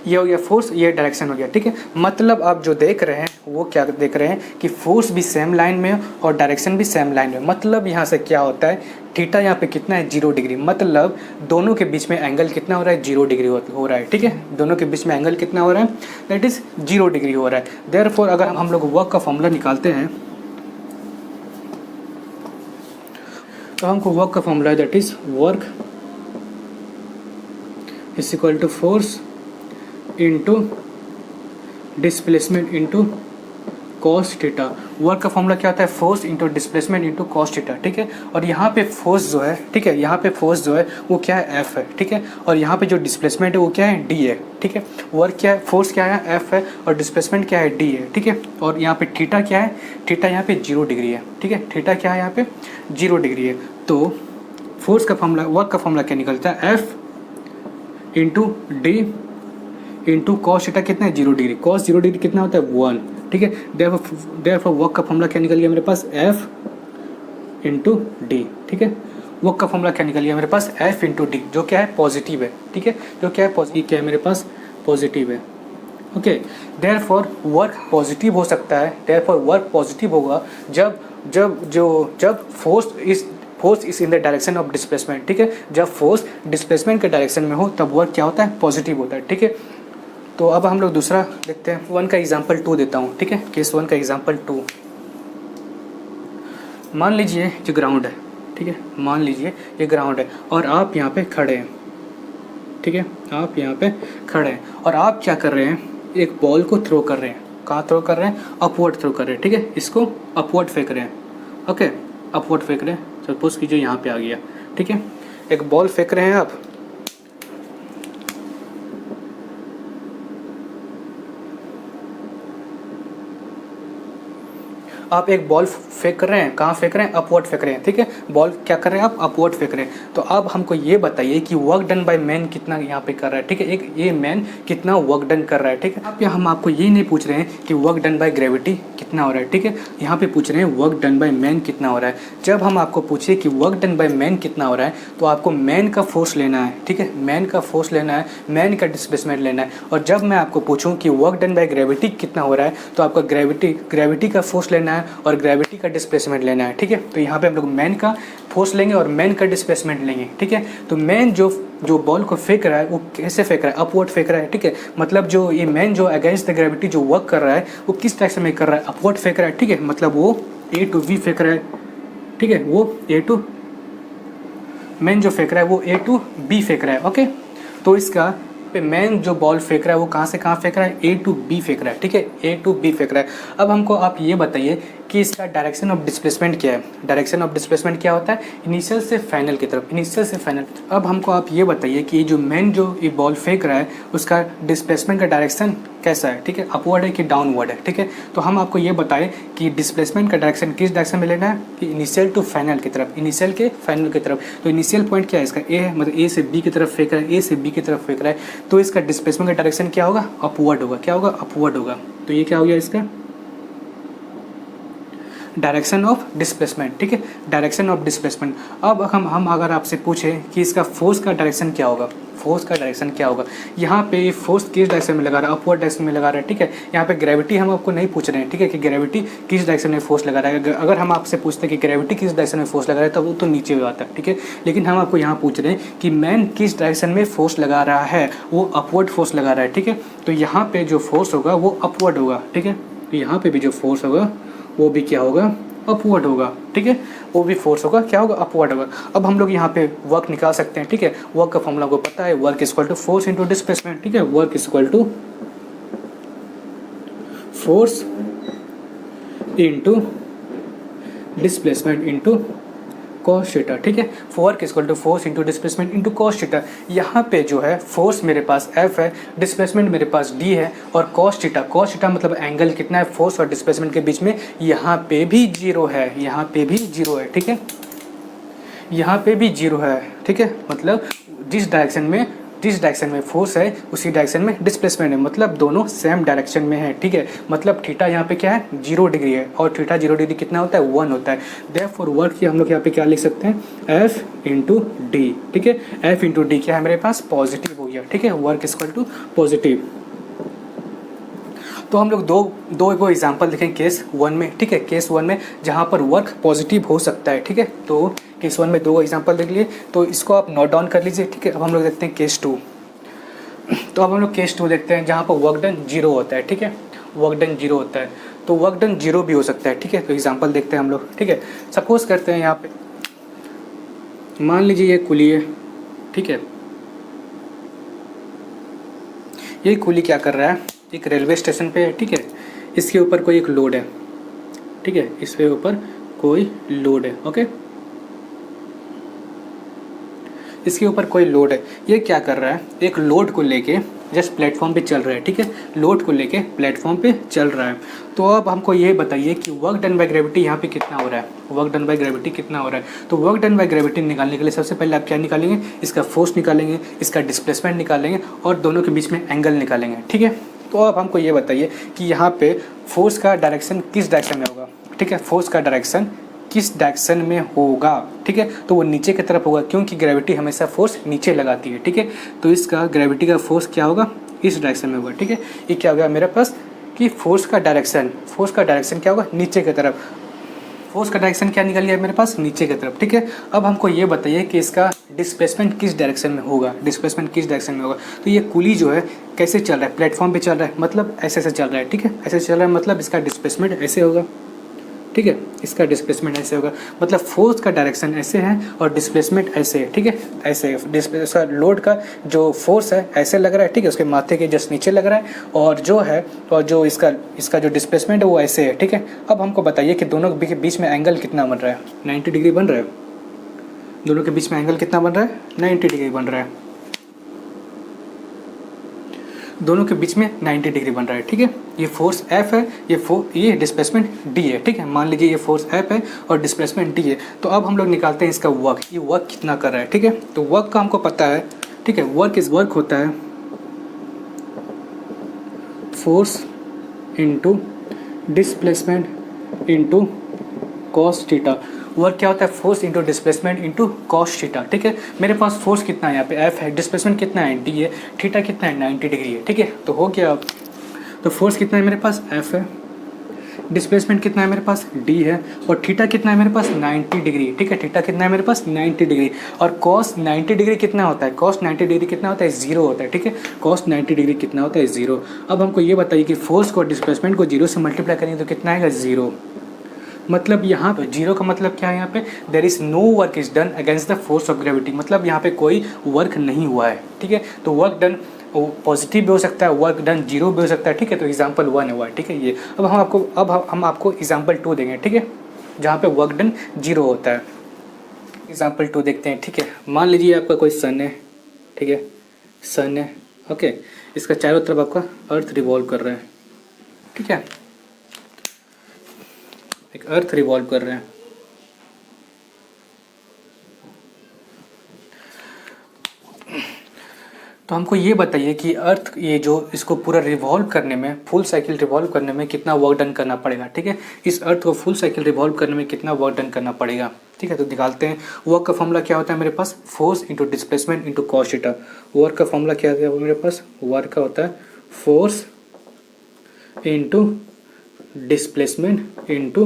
ये हो गया फोर्स, ये डायरेक्शन हो गया, ठीक है। मतलब आप जो देख रहे हैं वो क्या देख रहे हैं कि फोर्स भी सेम लाइन में और डायरेक्शन भी सेम लाइन में। मतलब यहाँ से क्या होता है, थीटा यहाँ पे कितना है, 0 डिग्री। मतलब दोनों के बीच में एंगल कितना हो रहा है, 0 डिग्री हो रहा है, ठीक है। दोनों के बीच में एंगल कितना हो रहा है, दैट इज़ 0 डिग्री हो रहा है। देयरफॉर अगर हम लोग वर्क का फॉर्मूला निकालते हैं तो हमको वर्क का formula that is work is equal to force into displacement into cos theta. Work का फॉर्मूला क्या होता है, force into displacement into cos theta, ठीक है। और यहाँ पे फोर्स जो है, ठीक है, यहाँ पे फोर्स जो है वो क्या है, एफ है, ठीक है। और यहाँ पे जो डिस्प्लेसमेंट है वो क्या है, डी है, ठीक है। वर्क क्या है, फोर्स क्या है, एफ है, और डिस्प्लेसमेंट क्या है, डी है, ठीक है। और यहाँ पे थीटा क्या है, थीटा यहाँ पे 0 डिग्री है, ठीक है। थीटा क्या है यहाँ पे 0 डिग्री है। तो फोर्स का फॉर्मूला, वर्क का फॉर्मूला क्या निकलता है, F into D into cos theta कितना है, 0 डिग्री। कॉस 0 डिग्री कितना होता है, 1, ठीक है। देयरफॉर वर्क का फॉर्मूला क्या निकल गया मेरे पास, एफ इंटू डी, ठीक है। वर्क का फॉर्मूला क्या निकल गया मेरे पास, एफ इंटू डी, जो क्या है पॉजिटिव है, ठीक है, जो क्या है पॉजिटिव, क्या है मेरे पास पॉजिटिव है, ओके। देयरफॉर वर्क पॉजिटिव हो सकता है, देयरफॉर वर्क पॉजिटिव होगा जब force is in the direction of displacement, ठीक है। जब फोर्स डिस्प्लेसमेंट के डायरेक्शन में हो तब वर्क क्या होता है, पॉजिटिव होता है, ठीक है। तो अब हम लोग दूसरा देखते हैं, 1 का एग्जांपल 2 देता हूँ, ठीक है। केस 1 का एग्जांपल 2, मान लीजिए ये ग्राउंड है, ठीक है, मान लीजिए ये ग्राउंड है और आप यहाँ पे खड़े हैं, ठीक है, आप यहाँ पे खड़े हैं और आप क्या कर रहे हैं, एक बॉल को थ्रो कर रहे हैं। कहाँ थ्रो कर रहे हैं, अपवर्ड थ्रो कर रहे हैं, ठीक है। इसको अपवर्ड फेंक रहे हैं, ओके, अपवर्ड फेंक रहे हैं। सपोज कीजिए यहाँ पे आ गया, ठीक है, एक बॉल फेंक रहे हैं आप, आप एक बॉल फेंक कर रहे हैं, कहाँ फेंक रहे हैं, अपवर्ड फेंक रहे हैं, ठीक है। बॉल क्या कर रहे हैं आप, अपवर्ड फेंक रहे हैं। तो अब हमको ये बताइए कि वर्क डन बाय मैन कितना यहाँ पे कर रहा है, ठीक है। एक ये मैन कितना वर्क डन कर रहा है, ठीक है। अब हम आपको ये नहीं पूछ रहे हैं कि वर्क डन बाय ग्रेविटी कितना हो रहा है, ठीक है। यहाँ पे पूछ रहे हैं वर्क डन बाय मैन कितना हो रहा है। जब हम आपको पूछे कि वर्क डन बाय मैन कितना हो रहा है, तो आपको मैन का फोर्स लेना है, ठीक है। मैन का फोर्स लेना है, मैन का डिस्प्लेसमेंट लेना है। और जब मैं आपको पूछूं कि वर्क डन बाय ग्रेविटी कितना हो रहा है, तो आपका ग्रेविटी का फोर्स लेना है और ग्रेविटी का डिस्प्लेसमेंट लेना है, ठीक है। तो यहाँ पे हम लोग मैन का फोर्स लेंगे और मैन का डिस्प्लेसमेंट लेंगे, ठीक है। तो मैन जो बॉल को फेंक रहा है वो कैसे फेंक रहा है, अपवर्ड फेंक रहा है, ठीक है। मतलब जो ये मैन जो अगेंस्ट द ग्रेविटी जो वर्क कर रहा है वो किस डायरेक्शन में कर रहा है, अपवर्ड फेंक रहा है, ठीक है। मतलब वो ए टू बी फेंक रहा है, ठीक है। वो ए टू मैन जो फेंक रहा है वो ए टू बी फेंक रहा है, ओके। तो इसका मैन जो बॉल फेंक रहा है वो कहाँ से कहाँ फेंक रहा है, ए टू बी फेंक रहा है, ठीक है। ए टू बी फेंक रहा है। अब हमको आप ये बताइए कि इसका डायरेक्शन ऑफ डिस्प्लेसमेंट क्या है। डायरेक्शन ऑफ डिस्प्लेसमेंट क्या होता है, इनिशियल से फाइनल की तरफ, इनिशियल से फाइनल। अब हमको आप ये बताइए कि जो मैन जो ये बॉल फेंक रहा है उसका डिस्प्लेसमेंट का डायरेक्शन कैसा है, ठीक है। अपवर्ड है कि डाउनवर्ड है, ठीक है। तो हम आपको ये बताएं कि डिस्प्लेसमेंट का डायरेक्शन किस डायरेक्शन में लेना है, कि इनिशियल टू फाइनल की तरफ, इनिशियल के फाइनल की तरफ। तो इनिशियल पॉइंट क्या है इसका, ए है, मतलब ए से बी की तरफ फेंक रहा है, ए से बी की तरफ फेंक रहा है। तो इसका डिस्प्लेसमेंट का डायरेक्शन क्या होगा, अपवर्ड होगा। क्या होगा, अपवर्ड होगा। तो ये क्या हो गया इसका डायरेक्शन ऑफ डिस्प्लेसमेंट, ठीक है। Direction of displacement. अब हम अगर आपसे पूछें कि इसका फोर्स का डायरेक्शन क्या होगा, फोर्स का डायरेक्शन क्या होगा, यहाँ पे फोर्स किस डायरेक्शन में लगा रहा है, अपवर्ड डायरेक्शन में लगा रहा है, ठीक है। यहाँ पे ग्रेविटी हम आपको नहीं पूछ रहे हैं, ठीक है, कि ग्रेविटी किस डायरेक्शन में फोर्स लगा रहा है। अगर हम आपसे पूछते हैं कि ग्रेविटी किस डायरेक्शन में फोर्स लगा रहा है तो वो तो नीचे में आता है, ठीक है। लेकिन हम आपको यहाँ पूछ रहे हैं कि मैन किस डायरेक्शन में फोर्स लगा रहा है, वो अपवर्ड फोर्स लगा रहा है, ठीक है। तो यहाँ पे जो फोर्स होगा वो अपवर्ड होगा, ठीक है। तो यहाँ पे भी जो फोर्स होगा वो भी क्या होगा, अपवर्ड होगा, ठीक है। वो भी फोर्स होगा, क्या होगा, अपवर्ड होगा। अब हम लोग यहाँ पे वर्क निकाल सकते हैं, ठीक है। वर्क का फॉर्मूला को पता है, work is equal to force into displacement, ठीक है। Work is equal to force into displacement into cos theta, ठीक है। Work is equal to force into displacement into cos theta. यहाँ पे जो है फोर्स मेरे पास F है, डिस्प्लेसमेंट मेरे पास D है, और कॉस थीटा मतलब एंगल कितना है फोर्स और डिस्प्लेसमेंट के बीच में, यहाँ पे भी जीरो है, यहाँ पे भी जीरो है, ठीक है। यहाँ पे भी जीरो है, ठीक है। मतलब जिस डायरेक्शन में फोर्स है उसी डायरेक्शन में डिस्प्लेसमेंट है, मतलब दोनों सेम डायरेक्शन में है, ठीक है। मतलब थीटा यहाँ पे क्या है, 0 डिग्री है, और थीटा 0 डिग्री कितना होता है, 1 होता है। देयरफॉर वर्क की हम लोग यहाँ पे क्या लिख सकते हैं, F इंटू डी, ठीक है। F इंटू डी क्या है मेरे पास, पॉजिटिव हो गया, ठीक है। Work equal to positive. तो हम लोग दो एग्जाम्पल देखें केस 1 में, ठीक है। केस 1 में जहाँ पर वर्क पॉजिटिव हो सकता है, ठीक है। तो केस 1 में 2 एग्जाम्पल देख लिए, तो इसको आप नोट डाउन कर लीजिए, ठीक है। अब हम लोग देखते हैं केस 2। तो अब हम लोग केस 2 देखते हैं जहाँ पर वर्क डन 0 होता है, ठीक है। वर्क डन 0 होता है, तो वर्क डन 0 भी हो सकता है, ठीक है। तो एग्जाम्पल देखते हैं हम लोग, ठीक है। सपोज करते हैं यहाँ पे मान लीजिए ये कुली है, ठीक है। ये कुली क्या कर रहा है, एक रेलवे स्टेशन पे है, ठीक है। इसके ऊपर कोई एक लोड है, ठीक है। इसके ऊपर कोई लोड है, ओके। इसके ऊपर कोई लोड है, ये क्या कर रहा है, एक लोड को लेके जस्ट प्लेटफॉर्म पे चल रहा है, ठीक है। लोड को लेके प्लेटफॉर्म पे चल रहा है। तो अब हमको ये बताइए कि वर्क डन बाय ग्रेविटी यहाँ पे कितना हो रहा है, वर्क डन बाय ग्रेविटी कितना हो रहा है। तो वर्क डन बाय ग्रेविटी निकालने के लिए सबसे पहले आप क्या निकालेंगे, इसका फोर्स निकालेंगे, इसका डिस्प्लेसमेंट निकालेंगे, और दोनों के बीच में एंगल निकालेंगे, ठीक है। तो अब हमको ये बताइए कि यहाँ पे फोर्स का डायरेक्शन किस डायरेक्शन में होगा, ठीक है। फोर्स का डायरेक्शन किस डायरेक्शन में होगा, ठीक है। तो वो नीचे की तरफ होगा, क्योंकि ग्रेविटी हमेशा फोर्स नीचे लगाती है, ठीक है। तो इसका ग्रेविटी का फोर्स क्या होगा, इस डायरेक्शन में होगा, ठीक है। ये क्या हो गया मेरे पास कि फोर्स का डायरेक्शन क्या होगा, नीचे की तरफ। फोर्स का डायरेक्शन क्या निकल गया मेरे पास, नीचे की तरफ, ठीक है। अब हमको ये बताइए कि इसका डिस्प्लेसमेंट किस डायरेक्शन में होगा, डिस्प्लेसमेंट किस डायरेक्शन में होगा। तो ये कुली जो है कैसे चल रहा है, प्लेटफॉर्म पे चल रहा है, मतलब ऐसे चल रहा है, ठीक है। ऐसे चल रहा है मतलब इसका डिस्प्लेसमेंट ऐसे होगा, ठीक है। इसका डिस्प्लेसमेंट ऐसे होगा, मतलब फोर्स का डायरेक्शन ऐसे है और डिस्प्लेसमेंट ऐसे है, ठीक है। ऐसे इसका लोड का जो फोर्स है ऐसे लग रहा है, ठीक है, उसके माथे के जस्ट नीचे लग रहा है, और जो इसका जो डिस्प्लेसमेंट है वो ऐसे है, ठीक है। अब हमको बताइए कि दोनों के बीच में एंगल कितना बन रहा है, 90 डिग्री बन रहा है। दोनों के बीच में एंगल कितना बन रहा है, 90 डिग्री बन रहा है। दोनों के बीच में 90 डिग्री बन रहा है, ठीक है। ये फोर्स F है, ये डिस्प्लेसमेंट D है, ठीक है। मान लीजिए ये फोर्स F है और डिस्प्लेसमेंट D है। तो अब हम लोग निकालते हैं इसका वर्क, ये वर्क कितना कर रहा है, ठीक है। तो वर्क का हमको पता है, ठीक है। वर्क होता है force into displacement into cos theta. Work क्या होता है, force into displacement into cos theta, ठीक है। मेरे पास फोर्स कितना है यहाँ पे F है, डिस्प्लेसमेंट कितना है D है, थीटा कितना है 90 डिग्री है, ठीक है। तो हो गया। तो फोर्स कितना है मेरे पास F है, डिस्प्लेसमेंट कितना है मेरे पास D है, और थीटा कितना है मेरे पास 90 डिग्री, ठीक है। थीटा कितना है मेरे पास 90 डिग्री, और कॉस 90 डिग्री कितना होता है, कॉस 90 डिग्री कितना होता है, 0 होता है, ठीक है। कॉस 90 डिग्री कितना होता है, 0। अब हमको ये बताइए कि फोर्स को डिस्प्लेसमेंट को 0 से मल्टीप्लाई करेंगे तो कितना आएगा, 0। मतलब यहाँ पे 0 का मतलब क्या है, यहाँ पे there is no work is done against the force of gravity, मतलब यहाँ पे कोई वर्क नहीं हुआ है, ठीक है। तो वर्क डन पॉजिटिव भी हो सकता है, वर्क डन 0 भी हो सकता है, ठीक है। तो एग्जांपल 1 हुआ है, ठीक है। ये अब हम आपको एग्जांपल 2 देंगे, ठीक है, जहाँ पे वर्क डन 0 होता है। एग्जांपल 2 देखते हैं, ठीक है। मान लीजिए आपका कोई सन है, ठीक है, सन है, ओके। इसका चारों तरफ आपका अर्थ रिवॉल्व कर रहा है, ठीक है, एक अर्थ रिवॉल्व कर रहे हैं। तो हमको ये बताइए कि अर्थ ये जो इसको पूरा रिवॉल्व करने में, फुल साइकिल रिवॉल्व करने में कितना वर्क डन करना पड़ेगा, ठीक है। इस अर्थ को फुल साइकिल रिवॉल्व करने में कितना वर्क डन करना पड़ेगा, ठीक है। तो निकालते हैं। वर्क का फॉर्मूला क्या होता है मेरे पास, force into displacement into cos theta. Work का फॉर्मूला क्या है मेरे पास, वर्क का होता है force into displacement into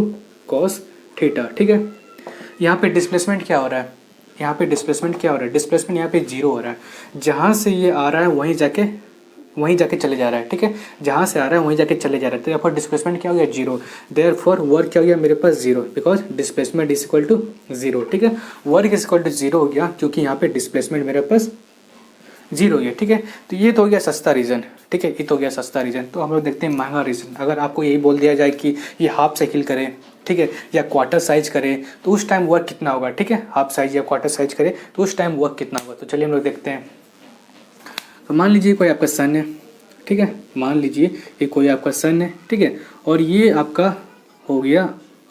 cos theta, ठीक है। यहाँ पे डिस्प्लेसमेंट क्या हो रहा है, यहाँ पे डिस्प्लेसमेंट क्या हो रहा है, डिस्प्लेसमेंट यहाँ पे 0 हो रहा है। जहाँ से ये आ रहा है वहीं जाके चले जा रहा है, ठीक है। जहाँ से आ रहा है वहीं जाके चले जा रहा है। तो यहाँ पर डिस्प्लेसमेंट क्या हो गया, 0। देयरफॉर वर्क क्या हो गया मेरे पास, 0, because displacement is equal to 0, ठीक है। वर्क इज इक्वल टू 0 हो गया क्योंकि यहाँ पे डिस्प्लेसमेंट मेरे पास 0 ही है, ठीक है। तो ये तो हो गया सस्ता रीज़न, ठीक है, ये तो हो गया सस्ता रीज़न। तो हम लोग देखते हैं महंगा रीज़न। अगर आपको यही बोल दिया जाए कि ये हाफ साइकिल करें, ठीक है, या क्वार्टर साइज करें, तो उस टाइम वर्क कितना होगा, ठीक है। हाफ साइज या क्वार्टर साइज करें तो उस टाइम वर्क कितना होगा। तो चलिए हम लोग देखते हैं। तो मान लीजिए कोई आपका सन है, ठीक है, मान लीजिए ये कोई आपका सन है, ठीक है, और ये आपका हो गया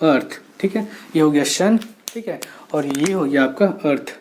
अर्थ, ठीक है, ये हो गया सन, ठीक है, और ये हो गया आपका अर्थ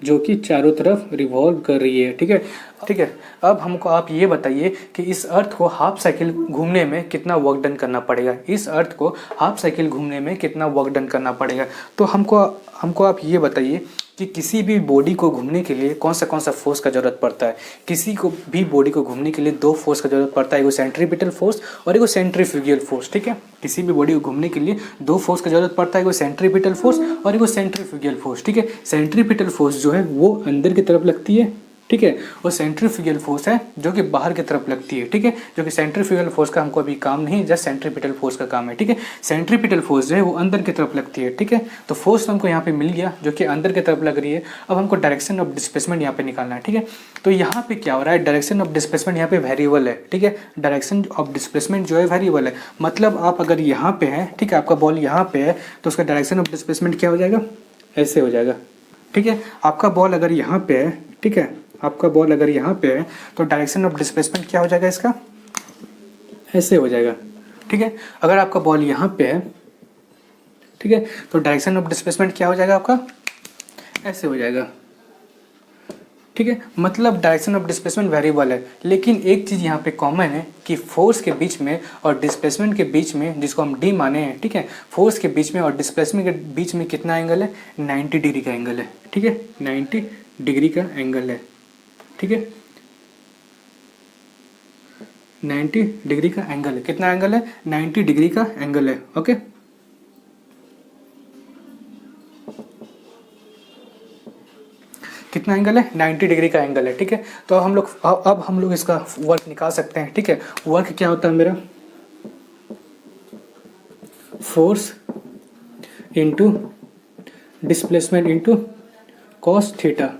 जो कि चारों तरफ रिवॉल्व कर रही है, ठीक है, ठीक है। अब हमको आप ये बताइए कि इस अर्थ को हाफ साइकिल घूमने में कितना वर्क डन करना पड़ेगा, इस अर्थ को हाफ साइकिल घूमने में कितना वर्क डन करना पड़ेगा। तो हमको आप ये बताइए कि किसी भी बॉडी को घूमने के लिए कौन सा फोर्स का ज़रूरत पड़ता है। किसी को भी बॉडी को घूमने के लिए 2 फोर्स का ज़रूरत पड़ता है, एगो सेंट्रीपिटल फोर्स और एगो सेंट्रीफ्यूगल फोर्स, ठीक है। किसी भी बॉडी को घूमने के लिए 2 फोर्स का ज़रूरत पड़ता है, एगो सेंट्रीपिटल फोर्स और एगो सेंट्रीफ्यूगल फोर्स, ठीक है। सेंट्रीपिटल फोर्स जो है वो अंदर की तरफ लगती है, ठीक है, और सेंट्रीफ्यूगल फोर्स है जो कि बाहर की तरफ लगती है, ठीक है। जो कि सेंट्रीफ्यूगल फोर्स का हमको अभी काम नहीं, जस्ट सेंट्रीपिटल फोर्स का काम है, ठीक है। सेंट्रीपिटल फोर्स जो है वो अंदर की तरफ लगती है, ठीक है। तो फोर्स हमको यहाँ पे मिल गया जो कि अंदर की तरफ लग रही है। अब हमको डायरेक्शन ऑफ डिस्प्लेसमेंट यहाँ पे निकालना है, ठीक है। तो यहाँ पे क्या हो रहा है, डायरेक्शन ऑफ डिस्प्लेसमेंट यहाँ पे वेरिएबल है, ठीक है। डायरेक्शन ऑफ डिस्प्लेसमेंट जो है वेरिएबल है, मतलब आप अगर यहाँ पे है, ठीक है, आपका बॉल यहाँ पे है तो उसका डायरेक्शन ऑफ डिस्प्लेसमेंट क्या हो जाएगा, ऐसे हो जाएगा, ठीक है। आपका बॉल अगर यहाँ पे है, ठीक है, आपका बॉल अगर यहाँ पे है तो डायरेक्शन ऑफ डिस्प्लेसमेंट क्या हो जाएगा इसका, ऐसे हो जाएगा, ठीक है। अगर आपका बॉल यहाँ पे है, ठीक है, तो डायरेक्शन ऑफ डिस्प्लेसमेंट क्या हो जाएगा आपका, ऐसे हो जाएगा, ठीक है। मतलब डायरेक्शन ऑफ डिस्प्लेसमेंट वेरिएबल है। लेकिन एक चीज़ यहाँ पे कॉमन है कि फोर्स के बीच में और डिस्प्लेसमेंट के बीच में, जिसको हम डी माने हैं, ठीक है, फोर्स के बीच में और डिस्प्लेसमेंट के बीच में कितना एंगल है, 90 डिग्री का एंगल है, ठीक है, 90 डिग्री का एंगल है, ठीक है, 90 डिग्री का एंगल है। कितना एंगल है, 90 डिग्री का एंगल है, ओके। कितना एंगल है, 90 डिग्री का एंगल है, ठीक है। तो अब हम लोग इसका वर्क निकाल सकते हैं, ठीक है। वर्क क्या होता है मेरा, force into displacement into cos theta,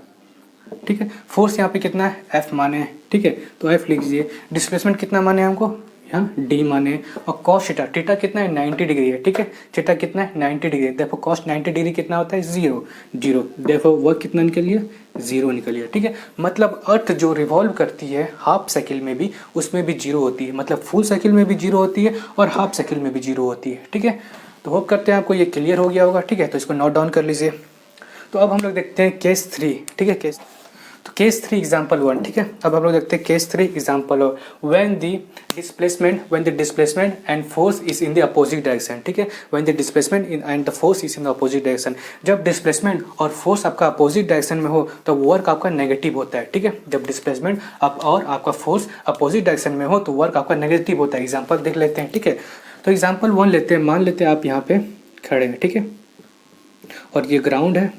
ठीक है। फोर्स यहाँ पे कितना है, F माने हैं, ठीक है, तो F लिख लीजिए। डिस्प्लेसमेंट कितना माने हैं हमको, यहाँ डी माने, और कॉस थीटा, थीटा कितना है 90 डिग्री है, ठीक है, थीटा कितना है 90 डिग्री, देखो कॉस 90 डिग्री कितना होता है 0 0, देखो वर्क कितना निकल गया 0 निकल गया, ठीक है। मतलब अर्थ जो रिवॉल्व करती है हाफ साइकिल में भी, उसमें भी 0 होती है, मतलब फुल साइकिल में भी 0 होती है और हाफ साइकिल में भी 0 होती है, ठीक है। तो होप करते हैं आपको ये क्लियर हो गया होगा, ठीक है। तो इसको नोट डाउन कर लीजिए। तो अब हम लोग देखते हैं केस 3, ठीक है। केस 3 एग्जाम्पल 1, ठीक है। अब हम लोग देखते हैं case 3 example when the displacement and force is in the opposite direction, ठीक है। When the displacement and the force is in the opposite direction, जब डिस्प्लेसमेंट और फोर्स आपका अपोजिट डायरेक्शन में हो तो वर्क आपका नेगेटिव होता है, ठीक है। जब डिस्प्लेसमेंट और आपका फोर्स अपोजिट डायरेक्शन में हो तो वर्क आपका नेगेटिव होता है। एग्जाम्पल देख लेते हैं, ठीक है। तो एग्जाम्पल 1 लेते हैं। मान लेते हैं आप यहाँ पे खड़े हैं, ठीक है, और ये ग्राउंड है।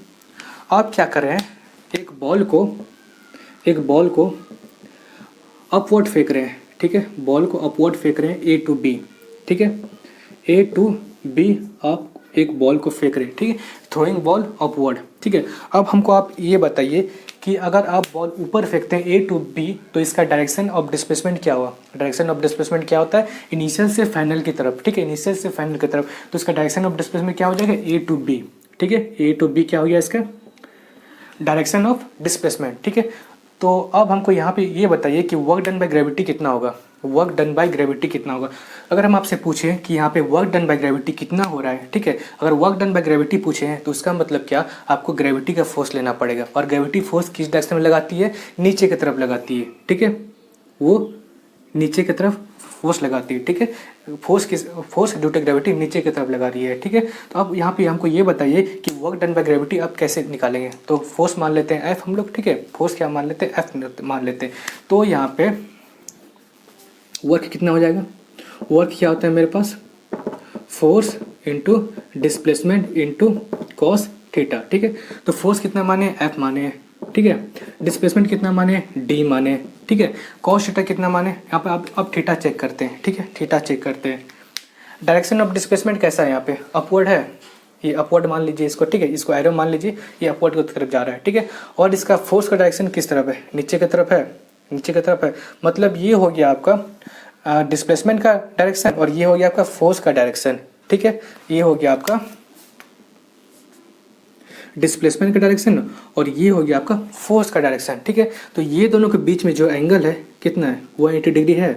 आप क्या कर रहे हैं, एक बॉल को अपवर्ड फेंक रहे हैं, ठीक है। बॉल को अपवर्ड फेंक रहे हैं ए टू बी, ठीक है, ए टू बी आप एक बॉल को फेंक रहे हैं, ठीक है, थ्रोइंग बॉल अपवर्ड, ठीक है। अब हमको आप ये बताइए कि अगर आप बॉल ऊपर फेंकते हैं ए टू बी तो इसका डायरेक्शन ऑफ डिस्प्लेसमेंट क्या हुआ। डायरेक्शन ऑफ डिस्प्लेसमेंट क्या होता है, इनिशियल से फाइनल की तरफ, ठीक है, इनिशियल से फाइनल की तरफ। तो इसका डायरेक्शन ऑफ डिस्प्लेसमेंट क्या हो जाएगा, ए टू बी, ठीक है। ए टू बी क्या हो गया इसका डायरेक्शन ऑफ डिस्प्लेसमेंट, ठीक है। तो अब हमको यहाँ पे ये बताइए कि वर्क डन बाय ग्रेविटी कितना होगा, वर्क डन बाय ग्रेविटी कितना होगा। अगर हम आपसे पूछें कि यहाँ पे वर्क डन बाय ग्रेविटी कितना हो रहा है, ठीक है, अगर वर्क डन बाय ग्रेविटी पूछे हैं तो उसका मतलब क्या, आपको ग्रेविटी का फोर्स लेना पड़ेगा। और ग्रेविटी फोर्स किस डायरेक्शन में लगाती है, नीचे की तरफ लगाती है, ठीक है, वो नीचे की तरफ फोर्स लगाती है, ठीक है। फोर्स ड्यू टू ग्रेविटी नीचे की तरफ लगा रही है, ठीक है। तो अब यहाँ पे हमको ये बताइए कि वर्क डन बाय ग्रेविटी अब कैसे निकालेंगे। तो फोर्स मान लेते हैं एफ हम लोग, ठीक है, फोर्स क्या मान लेते हैं, एफ मान लेते हैं। तो यहाँ पे वर्क कितना हो जाएगा, वर्क क्या होता है मेरे पास, force into displacement into cos theta, ठीक है। तो फोर्स कितना माने, एफ माने, ठीक है, डिस्प्लेसमेंट कितना माने, डी माने, ठीक है, कॉस थीटा कितना माने, यहाँ पे आप अब थीटा चेक करते हैं, ठीक है, थीटा चेक करते हैं। डायरेक्शन ऑफ डिस्प्लेसमेंट कैसा है, यहाँ पे अपवर्ड है, ये अपवर्ड मान लीजिए इसको, ठीक है, इसको एरो मान लीजिए, ये अपवर्ड की तरफ जा रहा है, ठीक है। और इसका फोर्स का डायरेक्शन किस तरफ है, नीचे की तरफ है, नीचे की तरफ है। मतलब ये हो गया आपका डिस्प्लेसमेंट का डायरेक्शन और ये हो गया आपका फोर्स का डायरेक्शन, ठीक है, ये हो गया आपका डिस्प्लेसमेंट का डायरेक्शन और ये हो गया आपका फोर्स का डायरेक्शन, ठीक है। तो ये दोनों के बीच में जो एंगल है कितना है, 180 डिग्री है,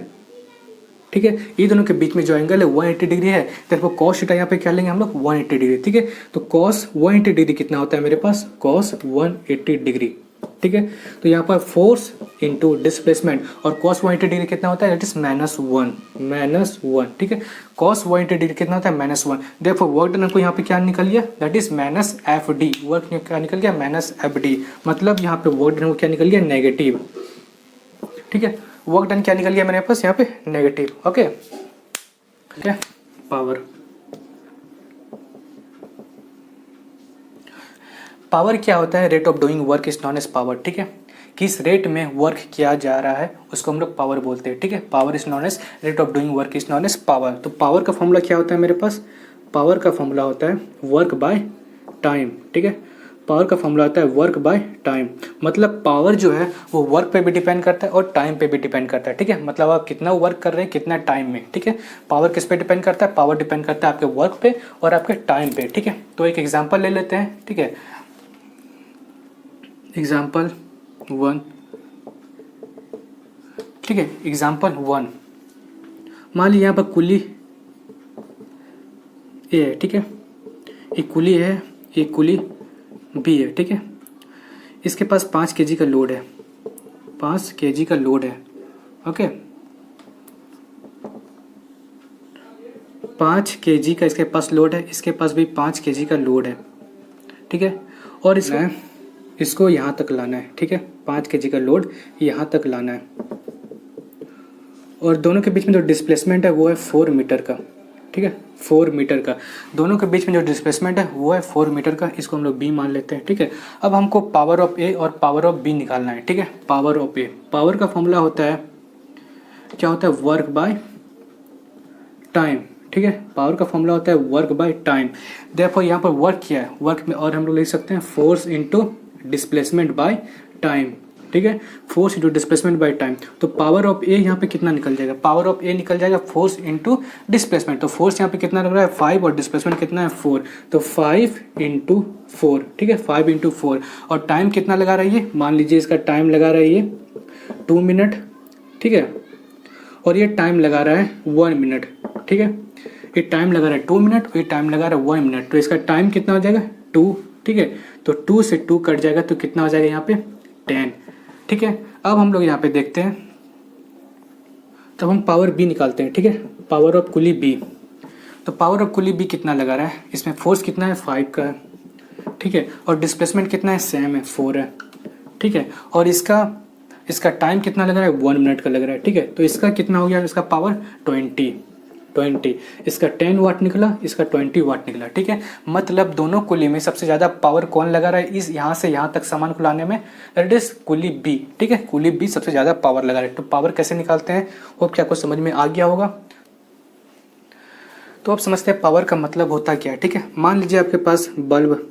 ठीक है। ये दोनों के बीच में जो एंगल है 180 डिग्री है। तो कॉस थीटा यहाँ पे क्या लेंगे हम लोग 180 डिग्री, ठीक है। तो कॉस 180 डिग्री कितना होता है मेरे पास, कॉस 180 डिग्री, ठीक है। तो यहाँ पर फोर्स इंटू डिस्प्लेसमेंट और कॉस 180 डिग्री कितना होता है, दैट इज -1, ठीक है। कॉस 180 डिग्री कितना होता है, -1। देखो वर्क डन को यहाँ पे क्या निकल गया, दैट इज -FD, वर्क क्या निकल गया, -FD। मतलब यहाँ पे वर्क डन को क्या निकल गया, नेगेटिव, ठीक है। वर्क डन क्या निकल गया मेरे पास यहाँ पे, नेगेटिव, ओके, ठीक है। पावर क्या होता है, rate of doing work is known as power, ठीक है। किस रेट में वर्क किया जा रहा है उसको हम लोग पावर बोलते हैं, ठीक है। Power is known as rate of doing work is known as power. तो पावर का फॉर्मूला क्या होता है मेरे पास, पावर का फॉर्मूला होता है वर्क बाय टाइम, ठीक है। पावर का फॉर्मूला होता है वर्क बाय टाइम। मतलब पावर जो है वो वर्क पे भी डिपेंड करता है और टाइम पे भी डिपेंड करता है, ठीक है। मतलब आप कितना वर्क कर रहे हैं कितना टाइम में, ठीक है। पावर किस पे डिपेंड करता है, पावर डिपेंड करता है आपके वर्क पे और आपके टाइम पे, ठीक है। तो एक एग्जाम्पल ले लेते हैं, ठीक है। एग्जाम्पल 1, ठीक है, एग्जाम्पल 1। मान लीजिए यहाँ पर कुली ए है, ठीक है, एक कुली है, एक कुली बी है, ठीक है। इसके पास 5 kg का लोड है, 5 kg का लोड है, ओके। 5 kg का इसके पास लोड है, इसके पास भी 5 kg का लोड है, ठीक है। और इसको यहाँ तक लाना है, ठीक है, 5 kg का लोड यहाँ तक लाना है। और दोनों के बीच में जो डिस्प्लेसमेंट है वो है 4 मीटर का, ठीक है, 4 मीटर का। दोनों के बीच में जो डिस्प्लेसमेंट है वो है 4 मीटर का, इसको हम लोग बी मान लेते हैं, ठीक है। अब हमको पावर ऑफ ए और पावर ऑफ बी निकालना है, ठीक है। पावर ऑफ ए, पावर का फॉर्मूला होता है क्या होता है, वर्क बाय टाइम, ठीक है। पावर का फॉर्मूला होता है वर्क बाय टाइम। देखो यहाँ पर वर्क किया है, वर्क में और हम लोग लिख सकते हैं force into displacement by time, ठीक है, force into displacement by time. तो पावर ऑफ ए यहाँ पे कितना निकल जाएगा, पावर ऑफ ए निकल जाएगा फोर्स इंटू डिस्प्लेसमेंट। तो फोर्स यहाँ पे कितना लग रहा है 5 और डिस्प्लेसमेंट कितना है 4, तो 5 इंटू 4, ठीक है 5 इंटू 4। और टाइम कितना लगा रही है, मान लीजिए इसका टाइम लगा रही है 2 मिनट, ठीक है, और ये टाइम लगा रहा है 1 मिनट, ठीक है, ये टाइम लगा रहा है 2 मिनट और ये टाइम लगा रहा है 1 मिनट। तो इसका टाइम कितना हो जाएगा 2, ठीक है, तो 2 से 2 कट जाएगा तो कितना हो जाएगा यहाँ पे 10, ठीक है। अब हम लोग यहाँ पे देखते हैं, तब हम पावर बी निकालते हैं, ठीक है, पावर ऑफ कुली बी। तो पावर ऑफ कुली बी कितना लगा रहा है, इसमें फोर्स कितना है 5 का है, ठीक है, और डिस्प्लेसमेंट कितना है सेम है 4 है, ठीक है, और इसका टाइम कितना लग रहा है 1 मिनट का लग रहा है, ठीक है। तो इसका कितना हो गया, इसका पावर 20, इसका 10 वाट निकला, इसका 20 वाट निकला, ठीक है। मतलब दोनों कुली में सबसे ज़्यादा पावर कौन लगा रहा है इस यहाँ से यहाँ तक सामान को लाने में, दैट इज कुली बी, ठीक है, कुली बी सबसे ज़्यादा पावर लगा रहा है। तो पावर कैसे निकालते हैं वो क्या आपको समझ में आ गया होगा। तो आप समझते हैं पावर का मतलब होता क्या है, ठीक है। मान लीजिए आपके पास बल्ब,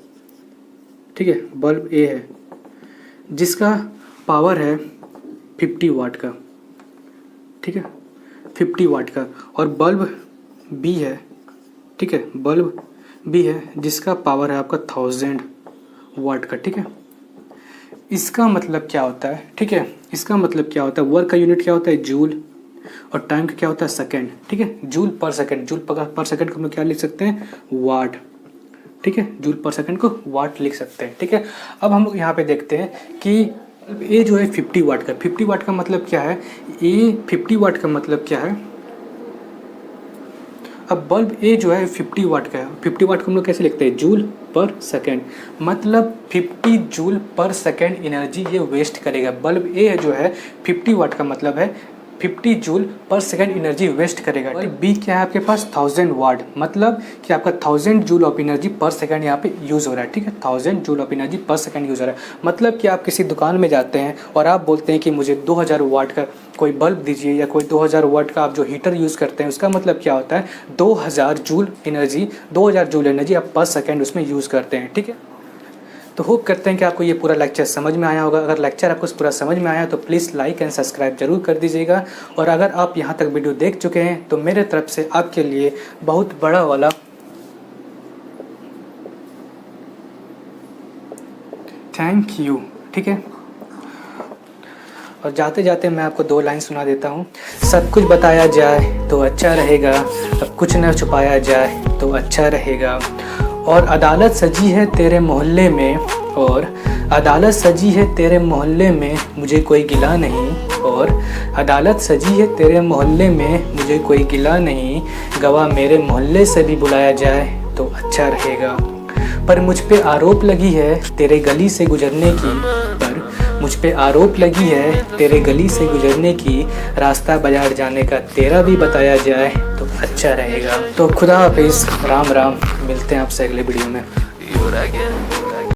ठीक है, बल्ब ए है जिसका पावर है 50 वाट का, ठीक है, 50 वाट का, और बल्ब बी है, ठीक है, बल्ब बी है जिसका पावर है आपका 1000 वाट का, ठीक है। इसका मतलब क्या होता है, ठीक है, इसका मतलब क्या होता है, वर्क का यूनिट क्या होता है जूल, और टाइम का क्या होता है सेकंड, ठीक है, जूल पर सेकंड, जूल पर सेकंड को हम लोग क्या लिख सकते हैं वाट, ठीक है, जूल पर सेकंड को वाट लिख सकते हैं, ठीक है। अब हम लोग यहाँ पे देखते हैं कि ये जो है 50 वाट का, 50 वाट का मतलब क्या है, ये 50 वाट का मतलब क्या है, अब बल्ब ए जो है 50 वाट का है, 50 वाट को हम लोग कैसे लिखते हैं जूल पर सेकेंड, मतलब 50 जूल पर सेकेंड एनर्जी ये वेस्ट करेगा। बल्ब ए जो है 50 वाट का मतलब है 50 joule per second energy waste करेगा। बी क्या है आपके पास 1000 वाट, मतलब कि आपका 1000 जूल ऑफ एनर्जी पर सेकंड यहाँ पे यूज़ हो रहा है, ठीक है, 1000 जूल ऑफ एनर्जी पर सेकंड यूज़ हो रहा है। मतलब कि आप किसी दुकान में जाते हैं और आप बोलते हैं कि मुझे 2000 वाट का कोई बल्ब दीजिए या कोई 2000 वाट का आप जो हीटर यूज़ करते हैं, उसका मतलब क्या होता है 2000 जूल एनर्जी आप पर सेकेंड उसमें यूज़ करते हैं, ठीक है। तो होप करते हैं कि आपको ये पूरा लेक्चर समझ में आया होगा। अगर लेक्चर आपको पूरा समझ में आया तो प्लीज़ लाइक एंड सब्सक्राइब जरूर कर दीजिएगा। और अगर आप यहाँ तक वीडियो देख चुके हैं तो मेरे तरफ से आपके लिए बहुत बड़ा वाला थैंक यू, ठीक है। और जाते जाते मैं आपको 2 लाइन सुना देता हूँ। सब कुछ बताया जाए तो अच्छा रहेगा, अब कुछ न छुपाया जाए तो अच्छा रहेगा। और अदालत सजी है तेरे मोहल्ले में, और अदालत सजी है तेरे मोहल्ले में, मुझे कोई गिला नहीं। और अदालत सजी है तेरे मोहल्ले में, मुझे कोई गिला नहीं। गवाह मेरे मोहल्ले से भी बुलाया जाए तो अच्छा रहेगा। पर मुझ पे आरोप लगी है तेरे गली से गुजरने की, पर मुझ पे आरोप लगी है तेरे गली से गुजरने की। रास्ता बाजार जाने का तेरा भी बताया जाए तो अच्छा रहेगा। तो खुदा हाफिज़, राम राम, मिलते हैं आपसे अगले वीडियो में।